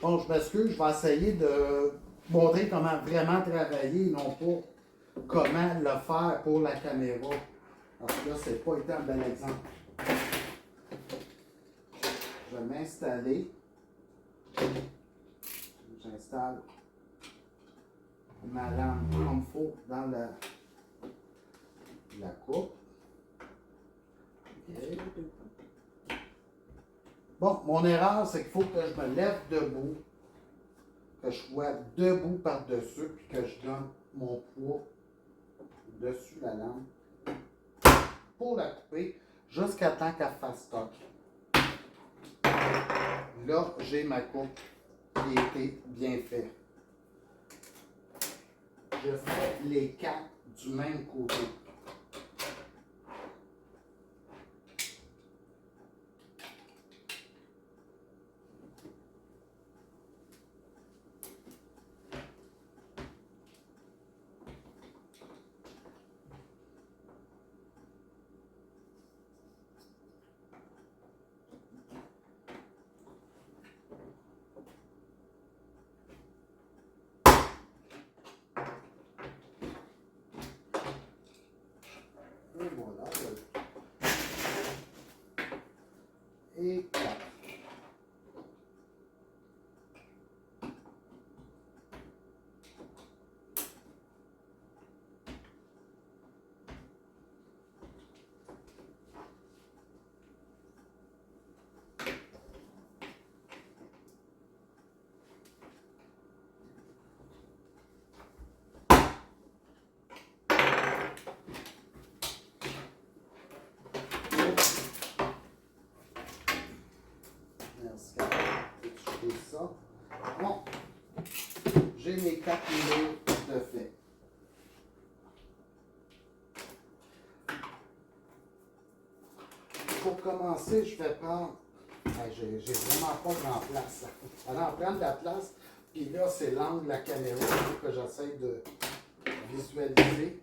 Bon, je m'excuse, je vais essayer de montrer comment vraiment travailler, non pas comment le faire pour la caméra. Parce que là, c'est pas été un bel exemple. Je vais m'installer. J'installe ma lame comme il faut dans la coupe. Okay. Bon, mon erreur, c'est qu'il faut que je me lève debout, que je sois debout par-dessus, puis que je donne mon poids dessus la lame pour la couper jusqu'à temps qu'elle fasse stock. Là, j'ai ma coupe qui a été bien faite. Je fais les 4 du même côté. Et voilà. Et 4. Merci. Je fais ça. Bon. J'ai mes 4 moulures de fait. Pour commencer, je vais prendre. J'ai vraiment pas grand place. Elle en prend de la place. Puis là, c'est l'angle de la caméra que j'essaie de visualiser.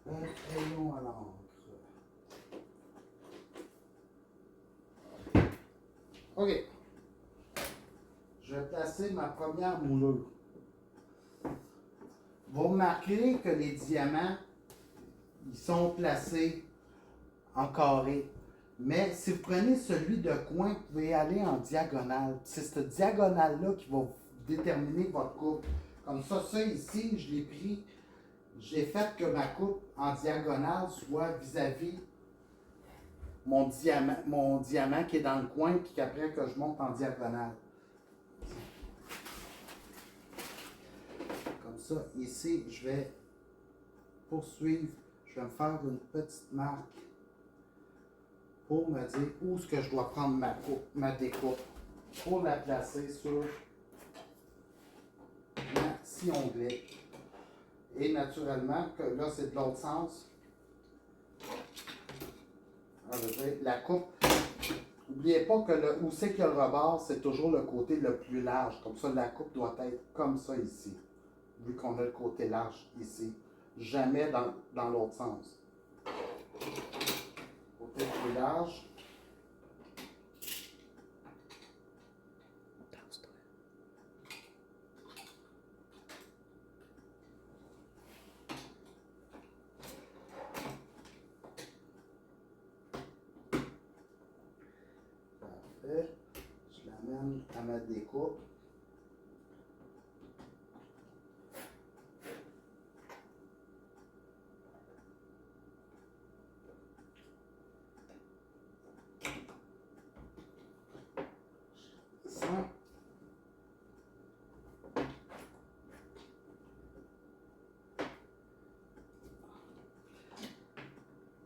Un crayon à l'encre. OK. Je vais placer ma première moulure. Vous remarquerez que les diamants, ils sont placés en carré. Mais si vous prenez celui de coin, vous pouvez aller en diagonale. C'est cette diagonale-là qui va déterminer votre coupe. Comme ça ici, je l'ai pris, j'ai fait que ma coupe en diagonale soit vis-à-vis mon diamant qui est dans le coin, puis qu'après que je monte en diagonale. Comme ça, ici, je vais poursuivre, je vais me faire une petite marque pour me dire où est-ce que je dois prendre ma découpe pour la placer sur petit onglet. Et naturellement, que là, c'est de l'autre sens. On va dire, la coupe. N'oubliez pas que où c'est qu'il y a le rebord, c'est toujours le côté le plus large. Comme ça, la coupe doit être comme ça ici. Vu qu'on a le côté large ici. Jamais dans l'autre sens. Côté plus large. Parfait. Je l'amène à ma découpe.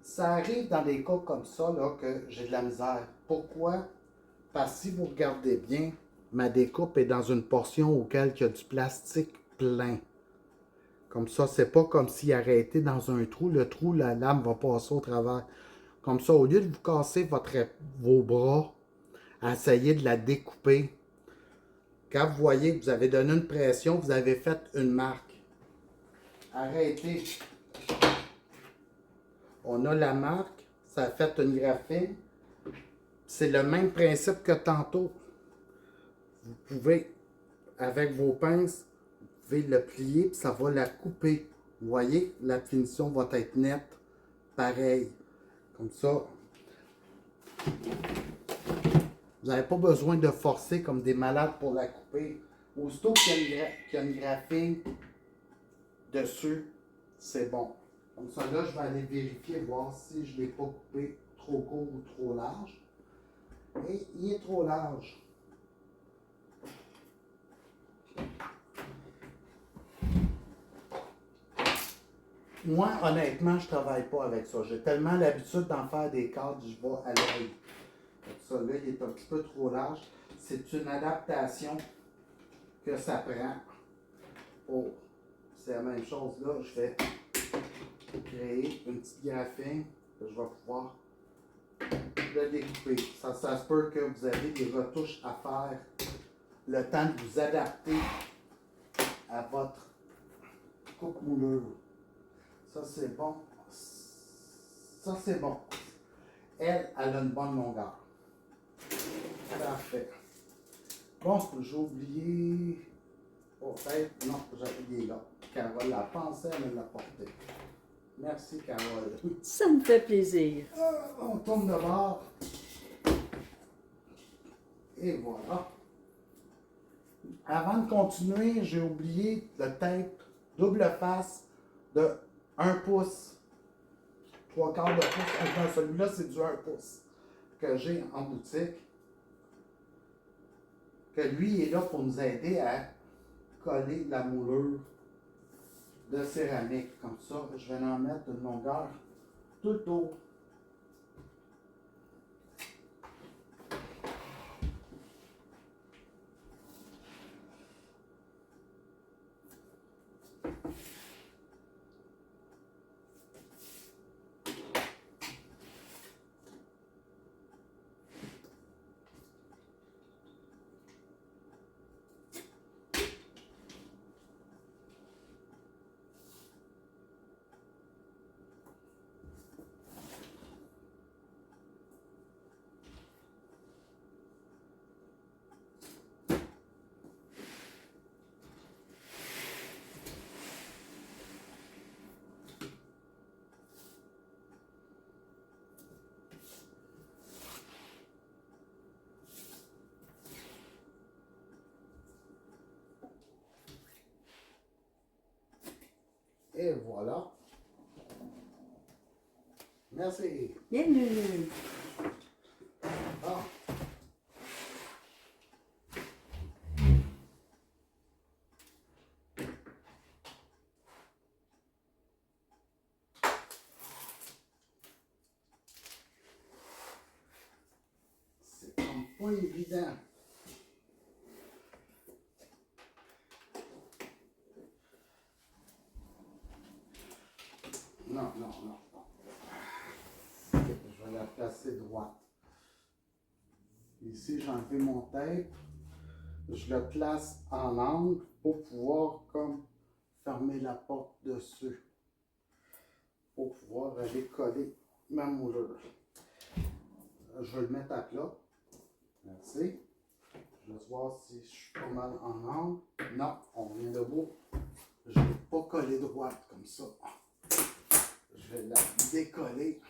Ça arrive dans des cas comme ça là, que j'ai de la misère. Pourquoi? Parce que si vous regardez bien, ma découpe est dans une portion auquel il y a du plastique plein. Comme ça, c'est pas comme s'il arrêtait dans un trou. Le trou, la lame va passer au travers. Comme ça, au lieu de vous casser vos bras, essayez de la découper. Quand vous voyez que vous avez donné une pression, vous avez fait une marque. Arrêtez. On a la marque, ça a fait une graphine. C'est le même principe que tantôt. Vous pouvez, avec vos pinces, vous pouvez le plier, puis ça va la couper. Vous voyez, la finition va être nette, pareil. Comme ça. Vous n'avez pas besoin de forcer comme des malades pour la couper. Aussitôt qu'il y a une graphine dessus, c'est bon. Comme ça, là, je vais aller vérifier, voir si je ne l'ai pas coupé trop court ou trop large. Et il est trop large. Moi, honnêtement, je ne travaille pas avec ça. J'ai tellement l'habitude d'en faire des cadres, je vais à l'œil. Ça, là, il est un petit peu trop large. C'est une adaptation que ça prend. Oh, c'est la même chose là. Je vais créer une petite graphine que je vais pouvoir le découper. Ça se peut que vous avez des retouches à faire. Le temps de vous adapter à votre coupe moulure. Ça, c'est bon. Ça, c'est bon. Elle a une bonne longueur. Parfait. Bon, j'ai oublié. Oh, peut-être, non, j'avais oublié là. Carole a pensé à me l'apporter. Merci, Carole. Ça me fait plaisir. On tourne de bord. Et voilà. Avant de continuer, j'ai oublié le tape double face de 1 pouce. 3/4 de pouce. Enfin, celui-là, c'est du 1 pouce que j'ai en boutique. Que lui est là pour nous aider à coller la moulure de céramique. Comme ça, je vais en mettre une longueur tout le tour. Et voilà. Merci. Bienvenue. Ah. C'est comme pas évident. non, non, non, non. Ok, je vais la placer droite. Ici, j'ai enlevé mon tape. Je le place en angle pour pouvoir comme fermer la porte dessus. Pour pouvoir aller coller ma moulure. Je vais le mettre à plat. Merci. Je vais voir si je suis pas mal en angle. Non, on vient de beau. Je ne vais pas coller droite comme ça. Je vais la décoller.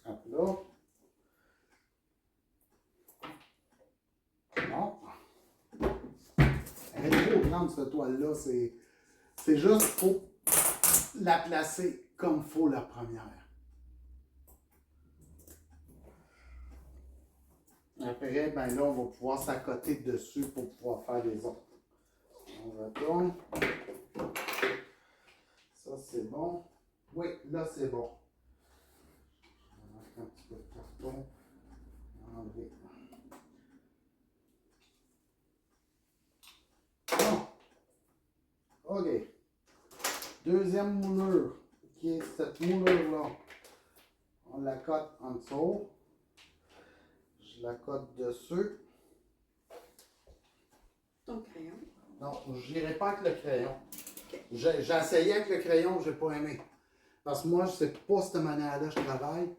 À plat. Non. Elle est trop grande cette toile-là. C'est juste pour la placer comme il faut la première. Après, ben là, on va pouvoir s'accoter dessus pour pouvoir faire les autres. On retourne. Ça, c'est bon. Oui, là, c'est bon. On va mettre un petit peu de carton. Enlever. Bon. OK. Deuxième moulure, qui est cette moulure-là. On la cote en dessous. Je la cote dessus. Ton crayon. Non, je n'irai pas avec le crayon. Okay. J'ai essayé avec le crayon, je n'ai pas aimé. Parce que moi, je ne sais pas cette manière-là je travaille.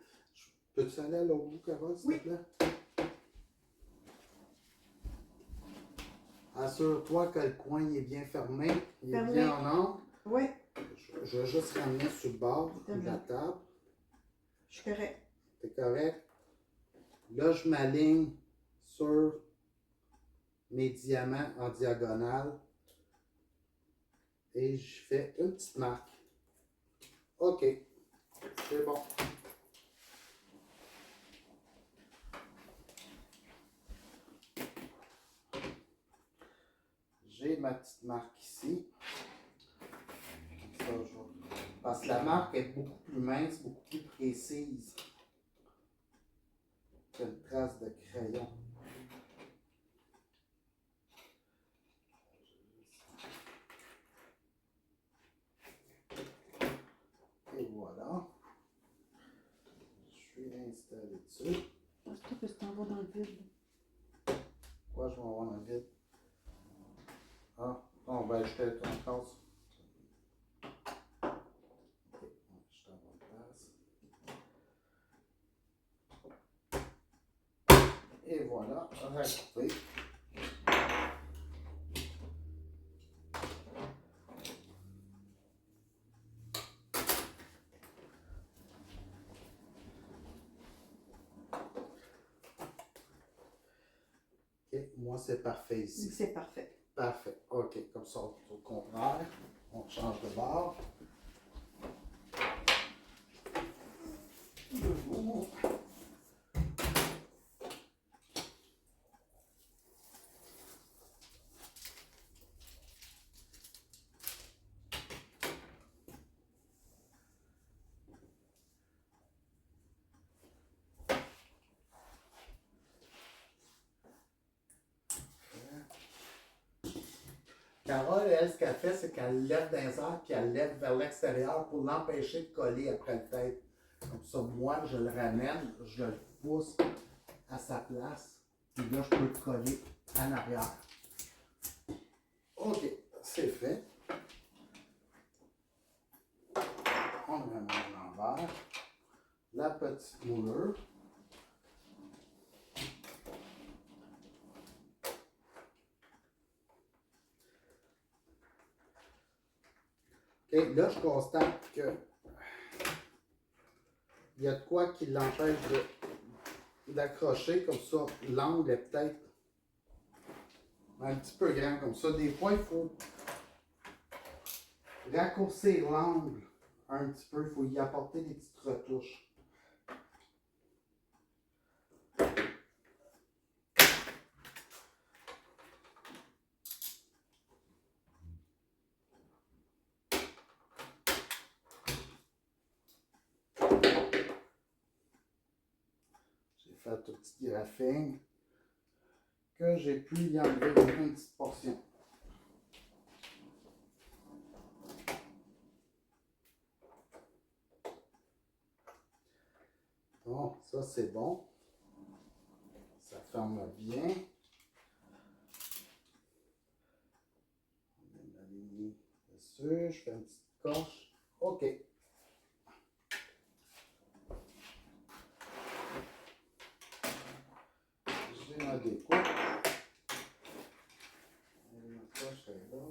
Peux-tu aller à l'autre bout, Carole, s'il te plaît? Assure-toi que le coin est bien fermé. Il est bien en angle. Oui. Je vais juste ramener sur le bord de la table. Je suis correct. C'est correct. Là, je m'aligne sur mes diamants en diagonale. Et je fais une petite marque. OK. C'est bon. J'ai ma petite marque ici. Ça, parce que la marque est beaucoup plus mince, beaucoup plus précise qu'une trace de crayon. Et voilà. Je suis installé dessus. Est-ce que tu t'en vas dans le vide? Pourquoi je vais avoir dans le vide? Ah, on va acheter en case. Ok, je t'en vais en place. Et voilà, raccouper. Ok, moi c'est parfait ici. C'est parfait. Parfait. OK, comme ça, au contraire, on change de bord. Carole, elle, ce qu'elle fait, c'est qu'elle lève dans les airs puis elle lève vers l'extérieur pour l'empêcher de coller après le tête. Comme ça, moi, je le ramène, je le pousse à sa place, puis là, je peux le coller en arrière. OK, c'est fait. On le ramène à l'envers. La petite moulure. OK, là, je constate que il y a de quoi qui l'empêche d'accrocher, comme ça, l'angle est peut-être un petit peu grand, comme ça. Des fois, il faut raccourcir l'angle un petit peu, il faut y apporter des petites retouches. J'ai fait un petit graphing que j'ai pu y enlever une petite portion. Bon, ça c'est bon. Ça ferme bien. On met la ligne dessus. Je fais une petite coche. OK. J'ai ma découpe. Ma coche est là.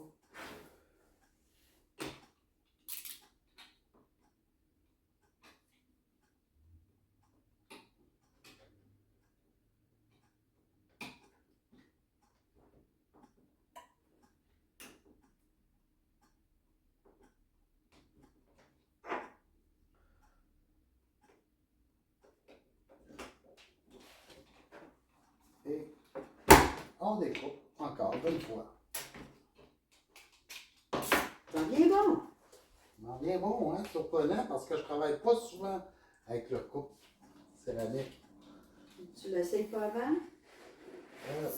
Et on découpe encore une fois. Ça vient bon. Ça vient bon, hein? Surprenant parce que je travaille pas souvent avec le coupe céramique. Tu l'essayes pas avant?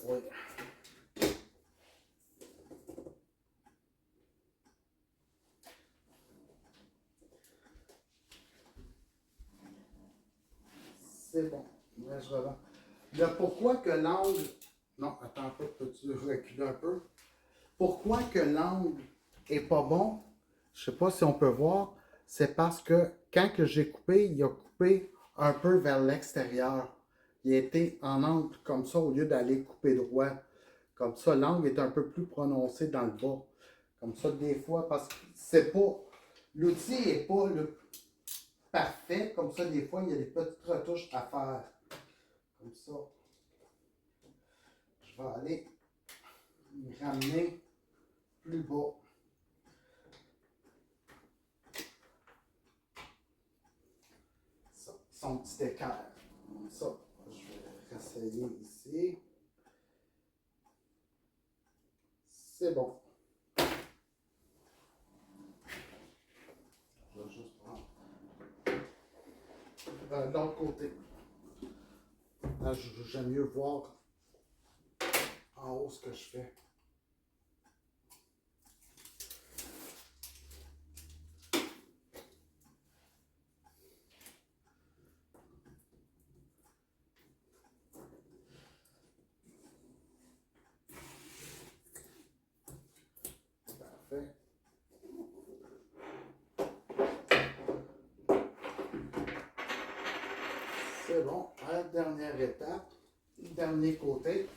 Oui. C'est bon. Là, je relance. Le pourquoi que l'angle... Non, attends un peu, peux-tu reculer un peu? Pourquoi que l'angle est pas bon, je sais pas si on peut voir, c'est parce que quand que j'ai coupé, il a coupé un peu vers l'extérieur. Il a été en angle comme ça au lieu d'aller couper droit. Comme ça, l'angle est un peu plus prononcé dans le bas. Comme ça, des fois, parce que c'est pas... L'outil n'est pas le parfait. Comme ça, des fois, il y a des petites retouches à faire. Comme ça. Je vais aller me ramener plus bas. Ça, son petit équerre. Comme ça, je vais réessayer ici. C'est bon. Je vais juste prendre de l'autre côté. Là, j'aime mieux voir en haut ce que je fais. Parfait. C'est bon. À la dernière étape, dernier côté.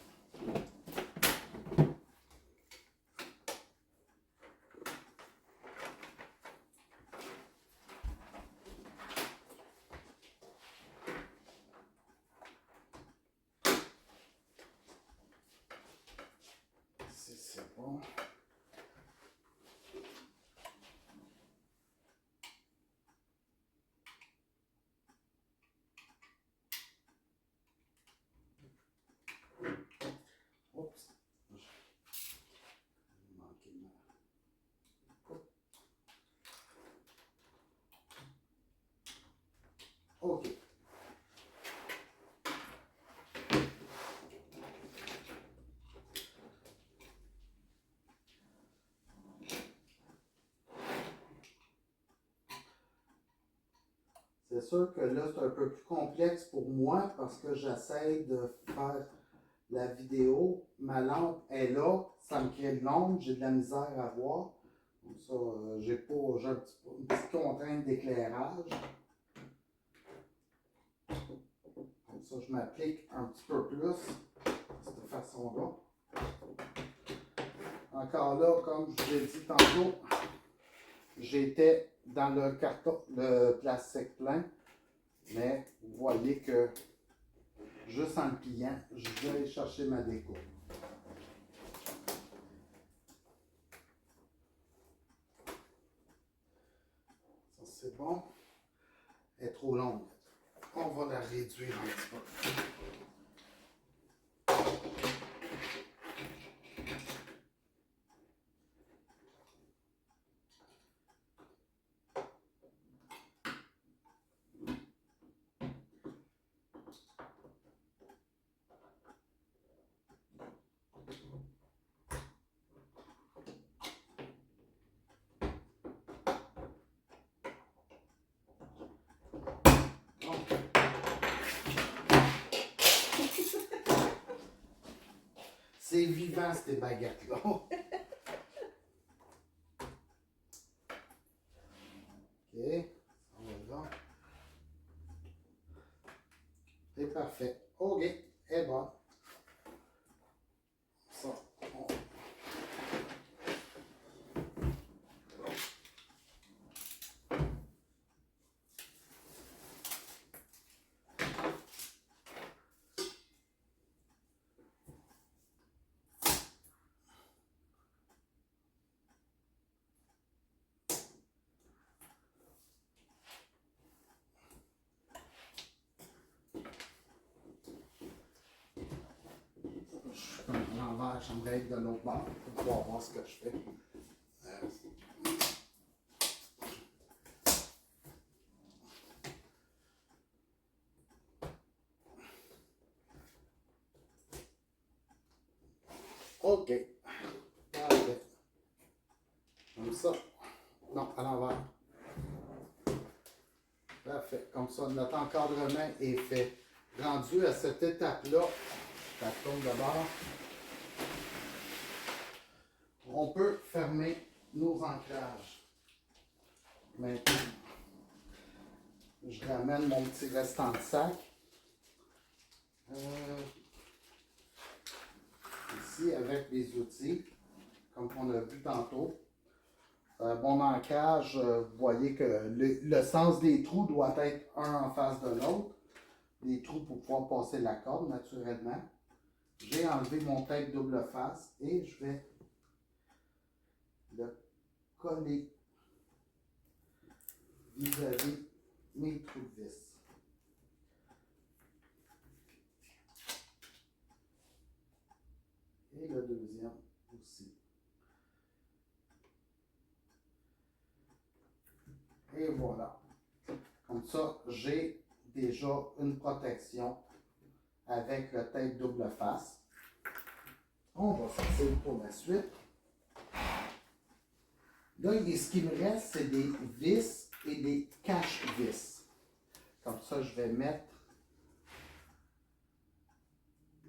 Ici, c'est bon. Oups. J'ai manqué ma coupe. OK. C'est sûr que là, c'est un peu plus complexe pour moi parce que j'essaie de faire la vidéo. Ma lampe est là, ça me crée de l'ombre, j'ai de la misère à voir. Comme ça, j'ai une petite contrainte d'éclairage. Comme ça, je m'applique un petit peu plus de cette façon-là. Encore là, comme je vous ai dit tantôt, j'étais dans le carton, le plastique plein, mais vous voyez que juste en le pliant, je vais aller chercher ma découpe. Ça c'est bon. Elle est trop longue. On va la réduire un petit peu. Oh. C'est vivant, ces baguettes-là. OK, on va là. C'est parfait. OK, et bon. Ça, on... Je suis comme à l'envers, j'aimerais être de l'autre bord pour pouvoir voir ce que je fais. OK. Parfait. Comme ça. Non, à l'envers. Parfait. Comme ça, notre encadrement est fait. Rendu à cette étape-là, ça tourne de bord. On peut fermer nos ancrages. Maintenant, je ramène mon petit restant de sac. Ici, avec les outils, comme on a vu tantôt. Mon ancrage, vous voyez que le sens des trous doit être un en face de l'autre. Les trous pour pouvoir passer la corde naturellement. J'ai enlevé mon tape double face et je vais le coller vis-à-vis mes trous de vis. Et le deuxième aussi. Et voilà. Comme ça, j'ai déjà une protection avec le tape double face. On va sortir pour la suite. Là, ce qui me reste, c'est des vis et des cache-vis. Comme ça, je vais mettre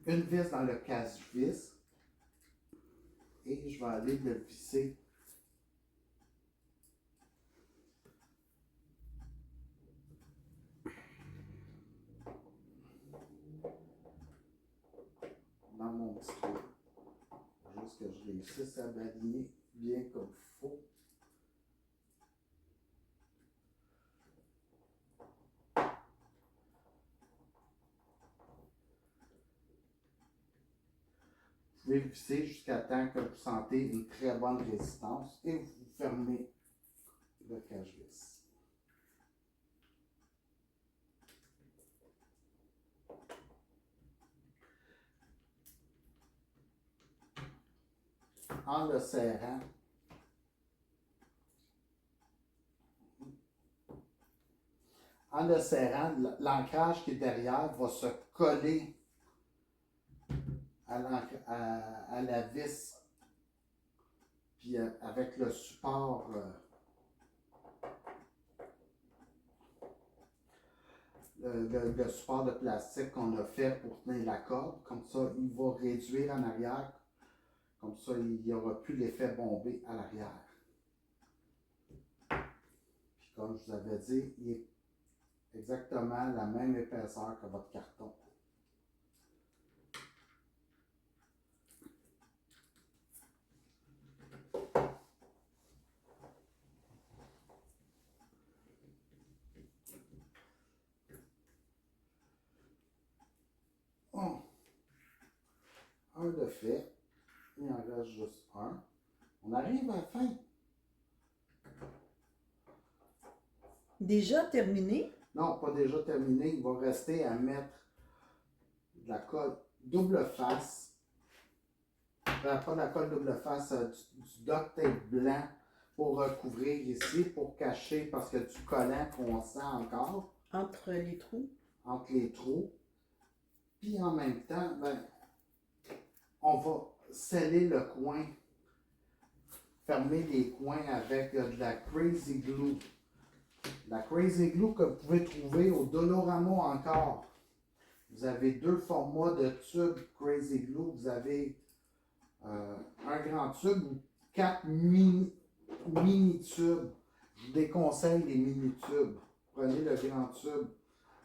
une vis dans le cache-vis et je vais aller le visser dans mon petit trou. Juste que je réussisse à m'aligner bien comme il faut. Vous pouvez visser jusqu'à temps que vous sentez une très bonne résistance et vous fermez le cache-vis. En le serrant, l'ancrage qui est derrière va se coller à la vis, puis avec le support, le support de plastique qu'on a fait pour tenir la corde. Comme ça, il va réduire en arrière. Comme ça, il n'y aura plus l'effet bombé à l'arrière. Puis comme je vous avais dit, il est exactement la même épaisseur que votre carton. Oh. Un de fait, il en reste juste un. On arrive à la fin. Déjà terminé? Non, pas déjà terminé. Il va rester à mettre de la colle double face. Pas de la colle double face, du duct tape blanc pour recouvrir ici, pour cacher, parce qu'il y a du collant qu'on sent encore. Entre les trous? Entre les trous. Puis en même temps, ben, on va sceller le coin, fermer les coins avec de la Crazy Glue La Crazy Glue que vous pouvez trouver au Dolorama encore. Vous avez deux formats de tubes Crazy Glue. Vous avez un grand tube ou quatre mini-tubes. Je vous déconseille les mini-tubes. Prenez le grand tube.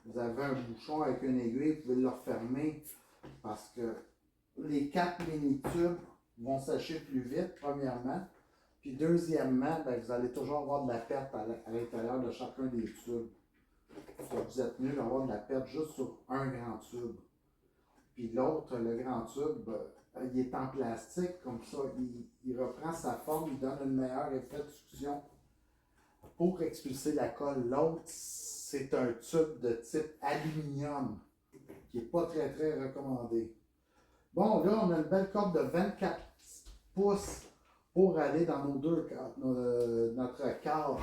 Vous avez un bouchon avec une aiguille, vous pouvez le refermer parce que les quatre mini-tubes vont sécher plus vite, premièrement. Puis deuxièmement, ben, vous allez toujours avoir de la perte à l'intérieur de chacun des tubes. Donc, vous êtes mieux d'avoir de la perte juste sur un grand tube. Puis l'autre, le grand tube, il est en plastique, comme ça, il reprend sa forme, il donne un meilleur effet de succion pour expulser la colle. L'autre, c'est un tube de type aluminium, qui n'est pas très recommandé. Bon, là, on a une belle corde de 24 pouces pour aller dans notre cadre.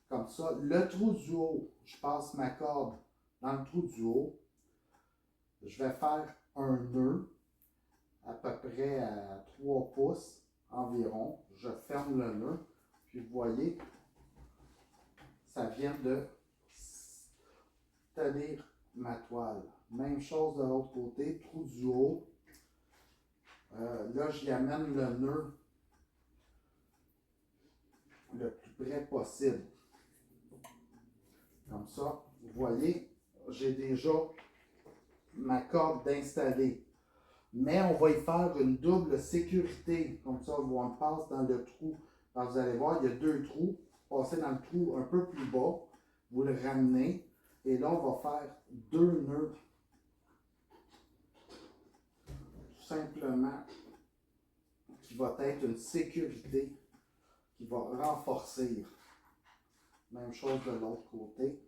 Comme ça, le trou du haut, je passe ma corde dans le trou du haut. Je vais faire un nœud à peu près à 3 pouces environ. Je ferme le nœud, puis vous voyez, ça vient de tenir ma toile. Même chose de l'autre côté, trou du haut. Là, j'y amène le nœud le plus près possible. Comme ça, vous voyez, j'ai déjà ma corde d'installer. Mais on va y faire une double sécurité. Comme ça, on passe dans le trou. Alors, vous allez voir, il y a deux trous. Passez dans le trou un peu plus bas. Vous le ramenez. Et là, on va faire deux nœuds. Tout simplement, qui va être une sécurité qui va renforcer. Même chose de l'autre côté.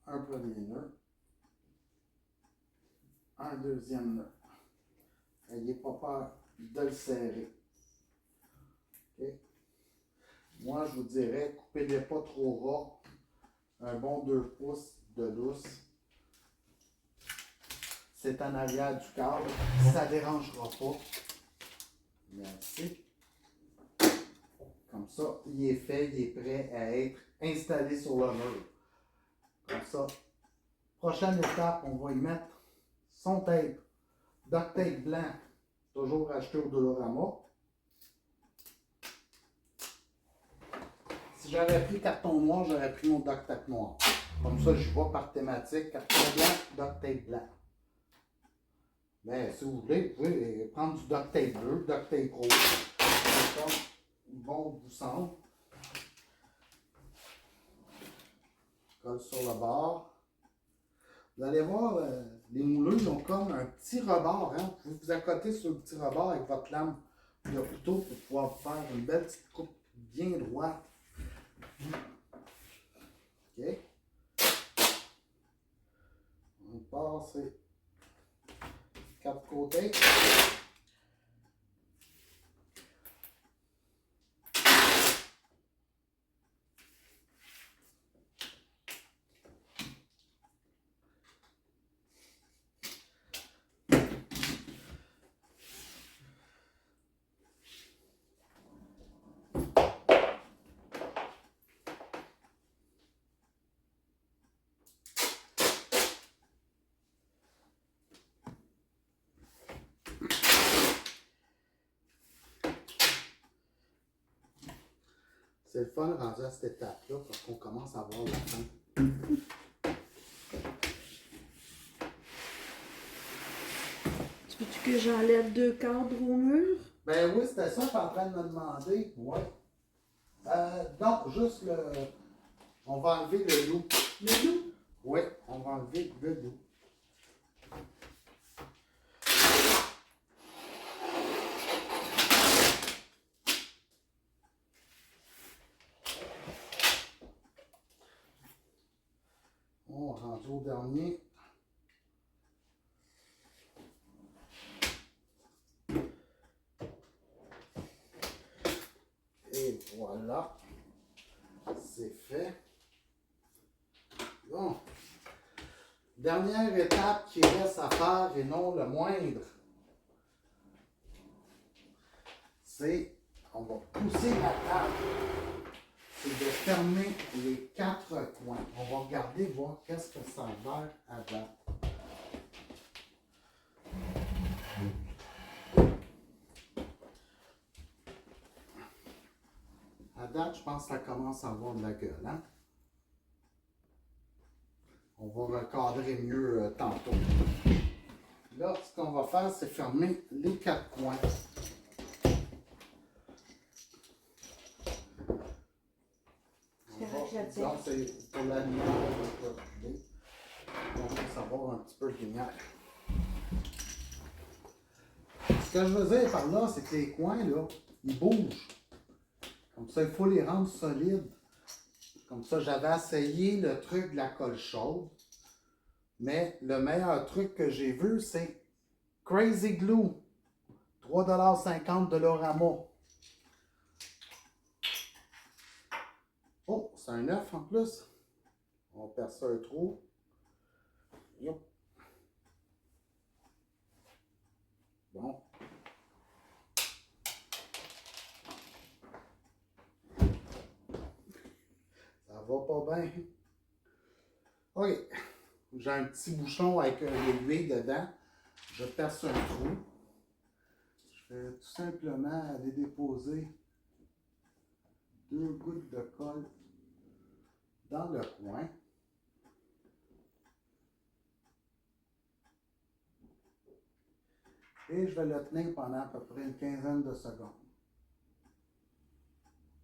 Un premier nœud. Un deuxième nœud. N'ayez pas peur de le serrer. Okay. Moi, je vous dirais, coupez-les pas trop ras. Un bon 2 pouces de lousse. C'est en arrière du cadre. Ça ne dérangera pas. Merci. Comme ça, il est fait, il est prêt à être installé sur le mur. Comme ça. Prochaine étape, on va y mettre son tape. Duct tape blanc, toujours acheté au Dolorama. Si j'avais pris carton noir, j'aurais pris mon duct tape noir. Comme ça, je vais par thématique. Carton blanc, duct tape blanc. Mais si vous voulez, vous pouvez prendre du duct tape bleu, duct tape rose. Comme bon vous semble. Colle sur le bord. Vous allez voir, les mouleux, ils ont comme un petit rebord. Hein? Vous vous accotez sur le petit rebord avec votre lame de couteau pour pouvoir faire une belle petite coupe bien droite. OK. On passe les quatre côtés. C'est le fun rendu à cette étape-là parce qu'on commence à voir la fin. Tu veux-tu que j'enlève 2 cadres au mur? Ben oui, c'était ça que tu es en train de me demander. Oui. Non, juste le. On va enlever le loup. Le loup? Oui, on va enlever le loup. On rentre au dernier. Et voilà. C'est fait. Bon. Dernière étape qui reste à faire et non le moindre. c'est, on va pousser la table, c'est de fermer les 4 coins. On va regarder, voir qu'est-ce que ça a l'air avant. À date, je pense que ça commence à avoir de la gueule, hein? On va recadrer mieux tantôt. Là, ce qu'on va faire, c'est fermer les 4 coins. Donc, c'est pour la lumière, on va reculer. On va savoir un petit peu de lumière. Ce que je veux dire par là, c'est que les coins, là, ils bougent. Comme ça, il faut les rendre solides. Comme ça, j'avais essayé le truc de la colle chaude. Mais le meilleur truc que j'ai vu, c'est Crazy Glue. 3,50 $ de Dollarama. Oh, c'est un œuf en plus. On perce un trou. Yep. Bon. Ça va pas bien. OK. J'ai un petit bouchon avec l'aiguille dedans. Je perce un trou. Je vais tout simplement aller déposer 2 gouttes de colle dans le coin. Et je vais le tenir pendant à peu près une quinzaine de secondes.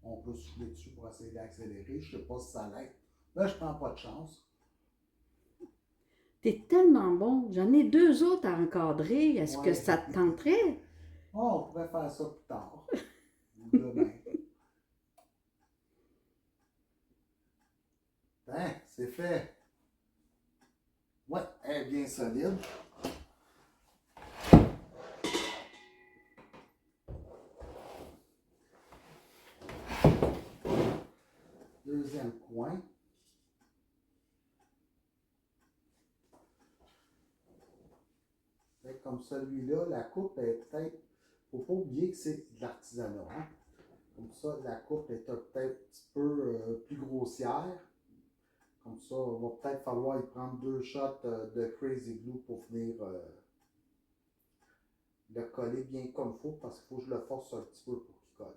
On peut souffler dessus pour essayer d'accélérer. Je ne sais pas si ça l'aide. Là, je ne prends pas de chance. T'es tellement bon. J'en ai 2 autres à encadrer. Est-ce Ouais. que ça te tenterait? Oh, on pourrait faire ça plus tard. Ou demain. Hein, c'est fait. Ouais, elle est bien solide. Deuxième coin. Comme celui-là, la coupe est peut-être. Il ne faut pas oublier que c'est de l'artisanat. Hein? Comme ça, la coupe est peut-être un petit peu plus grossière. Comme ça, il va peut-être falloir y prendre 2 shots de Crazy Glue pour venir le coller bien comme il faut, parce qu'il faut que je le force un petit peu pour qu'il colle.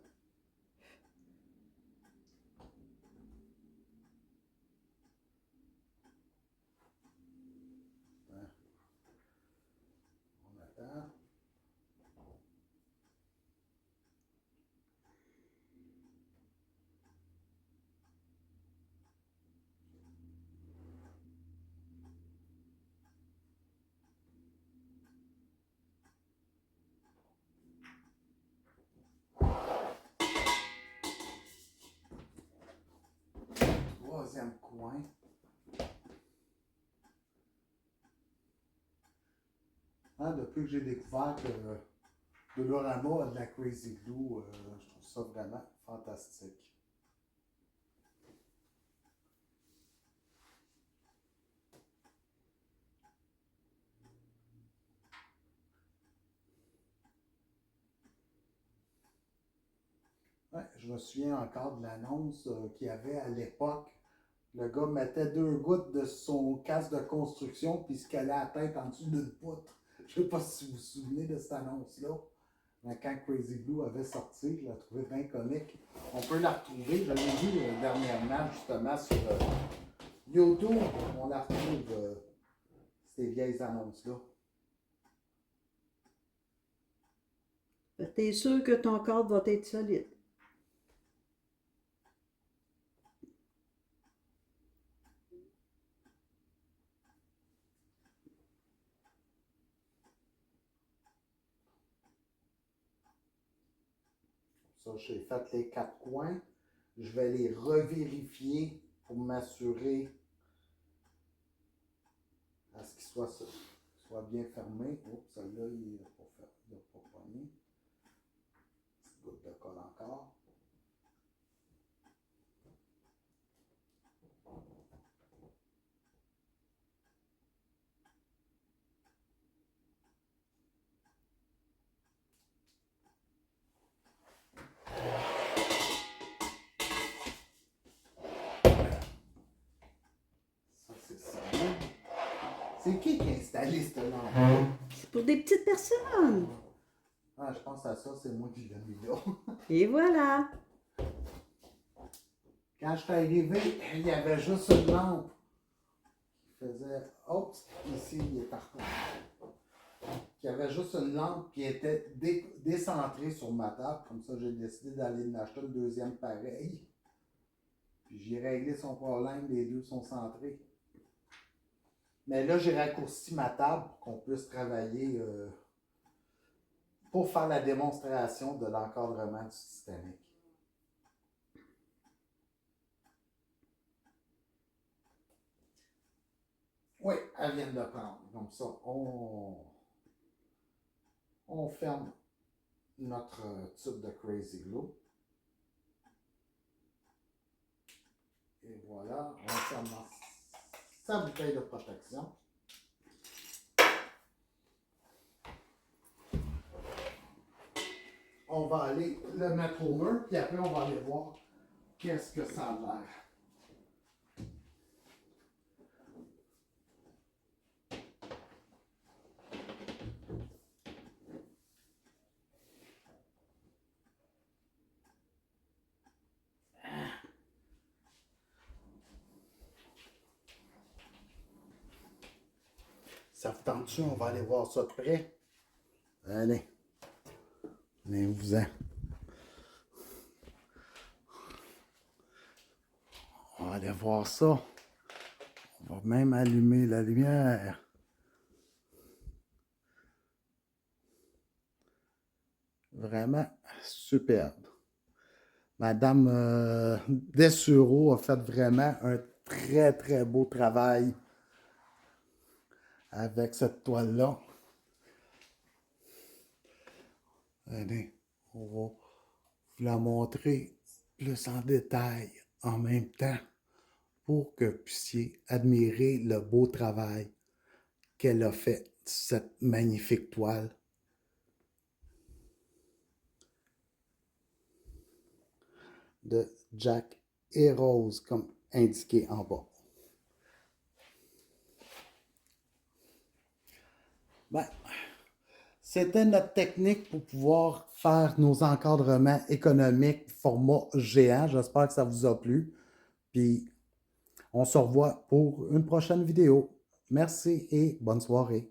Hein? On attend. Troisième coin. Hein, depuis que j'ai découvert que Dollarama a de la Crazy Glue, je trouve ça vraiment fantastique. Ouais, je me souviens encore de l'annonce qu'il y avait à l'époque. Le gars mettait 2 gouttes de son casque de construction puis il se calait la tête en dessous d'une poutre. Je ne sais pas si vous vous souvenez de cette annonce-là. Mais quand Crazy Glue avait sorti, je la trouvais bien comique. On peut la retrouver. Je l'ai vue dernièrement justement sur YouTube. On la retrouve, ces vieilles annonces-là. T'es sûr que ton cadre va être solide? Ça, j'ai fait les 4 coins. Je vais les revérifier pour m'assurer à ce qu'ils soient bien fermés. Oups, celle-là, il n'a pas pogné. Petite goutte de colle encore. C'est qui a installé cette lampe? C'est pour des petites personnes. Ah, je pense à ça, c'est moi qui l'ai mis là. Et voilà. Quand je suis arrivé, il y avait juste une lampe qui faisait. Oups, ici, il est en retard. Il y avait juste une lampe qui était décentrée sur ma table. Comme ça, j'ai décidé d'aller en acheter une deuxième pareille. Puis j'ai réglé son problème, les deux sont centrés. Mais là, j'ai raccourci ma table pour qu'on puisse travailler pour faire la démonstration de l'encadrement du Titanic. Oui, elle vient de le prendre. Comme ça, on ferme notre tube de Crazy Glue. Et voilà, on ferme sa bouteille de protection. On va aller le mettre au mur, puis après on va aller voir qu'est-ce que ça a l'air. Ça vous tente-tu? On va aller voir ça de près. Allez. Venez-vous-en. On va aller voir ça. On va même allumer la lumière. Vraiment superbe. Madame Dessureau a fait vraiment un très, très beau travail avec cette toile-là. Allez, on va vous la montrer plus en détail en même temps pour que vous puissiez admirer le beau travail qu'elle a fait, cette magnifique toile. De Jack et Rose, comme indiqué en bas. Ben, c'était notre technique pour pouvoir faire nos encadrements économiques format géant. J'espère que ça vous a plu. Puis, on se revoit pour une prochaine vidéo. Merci et bonne soirée.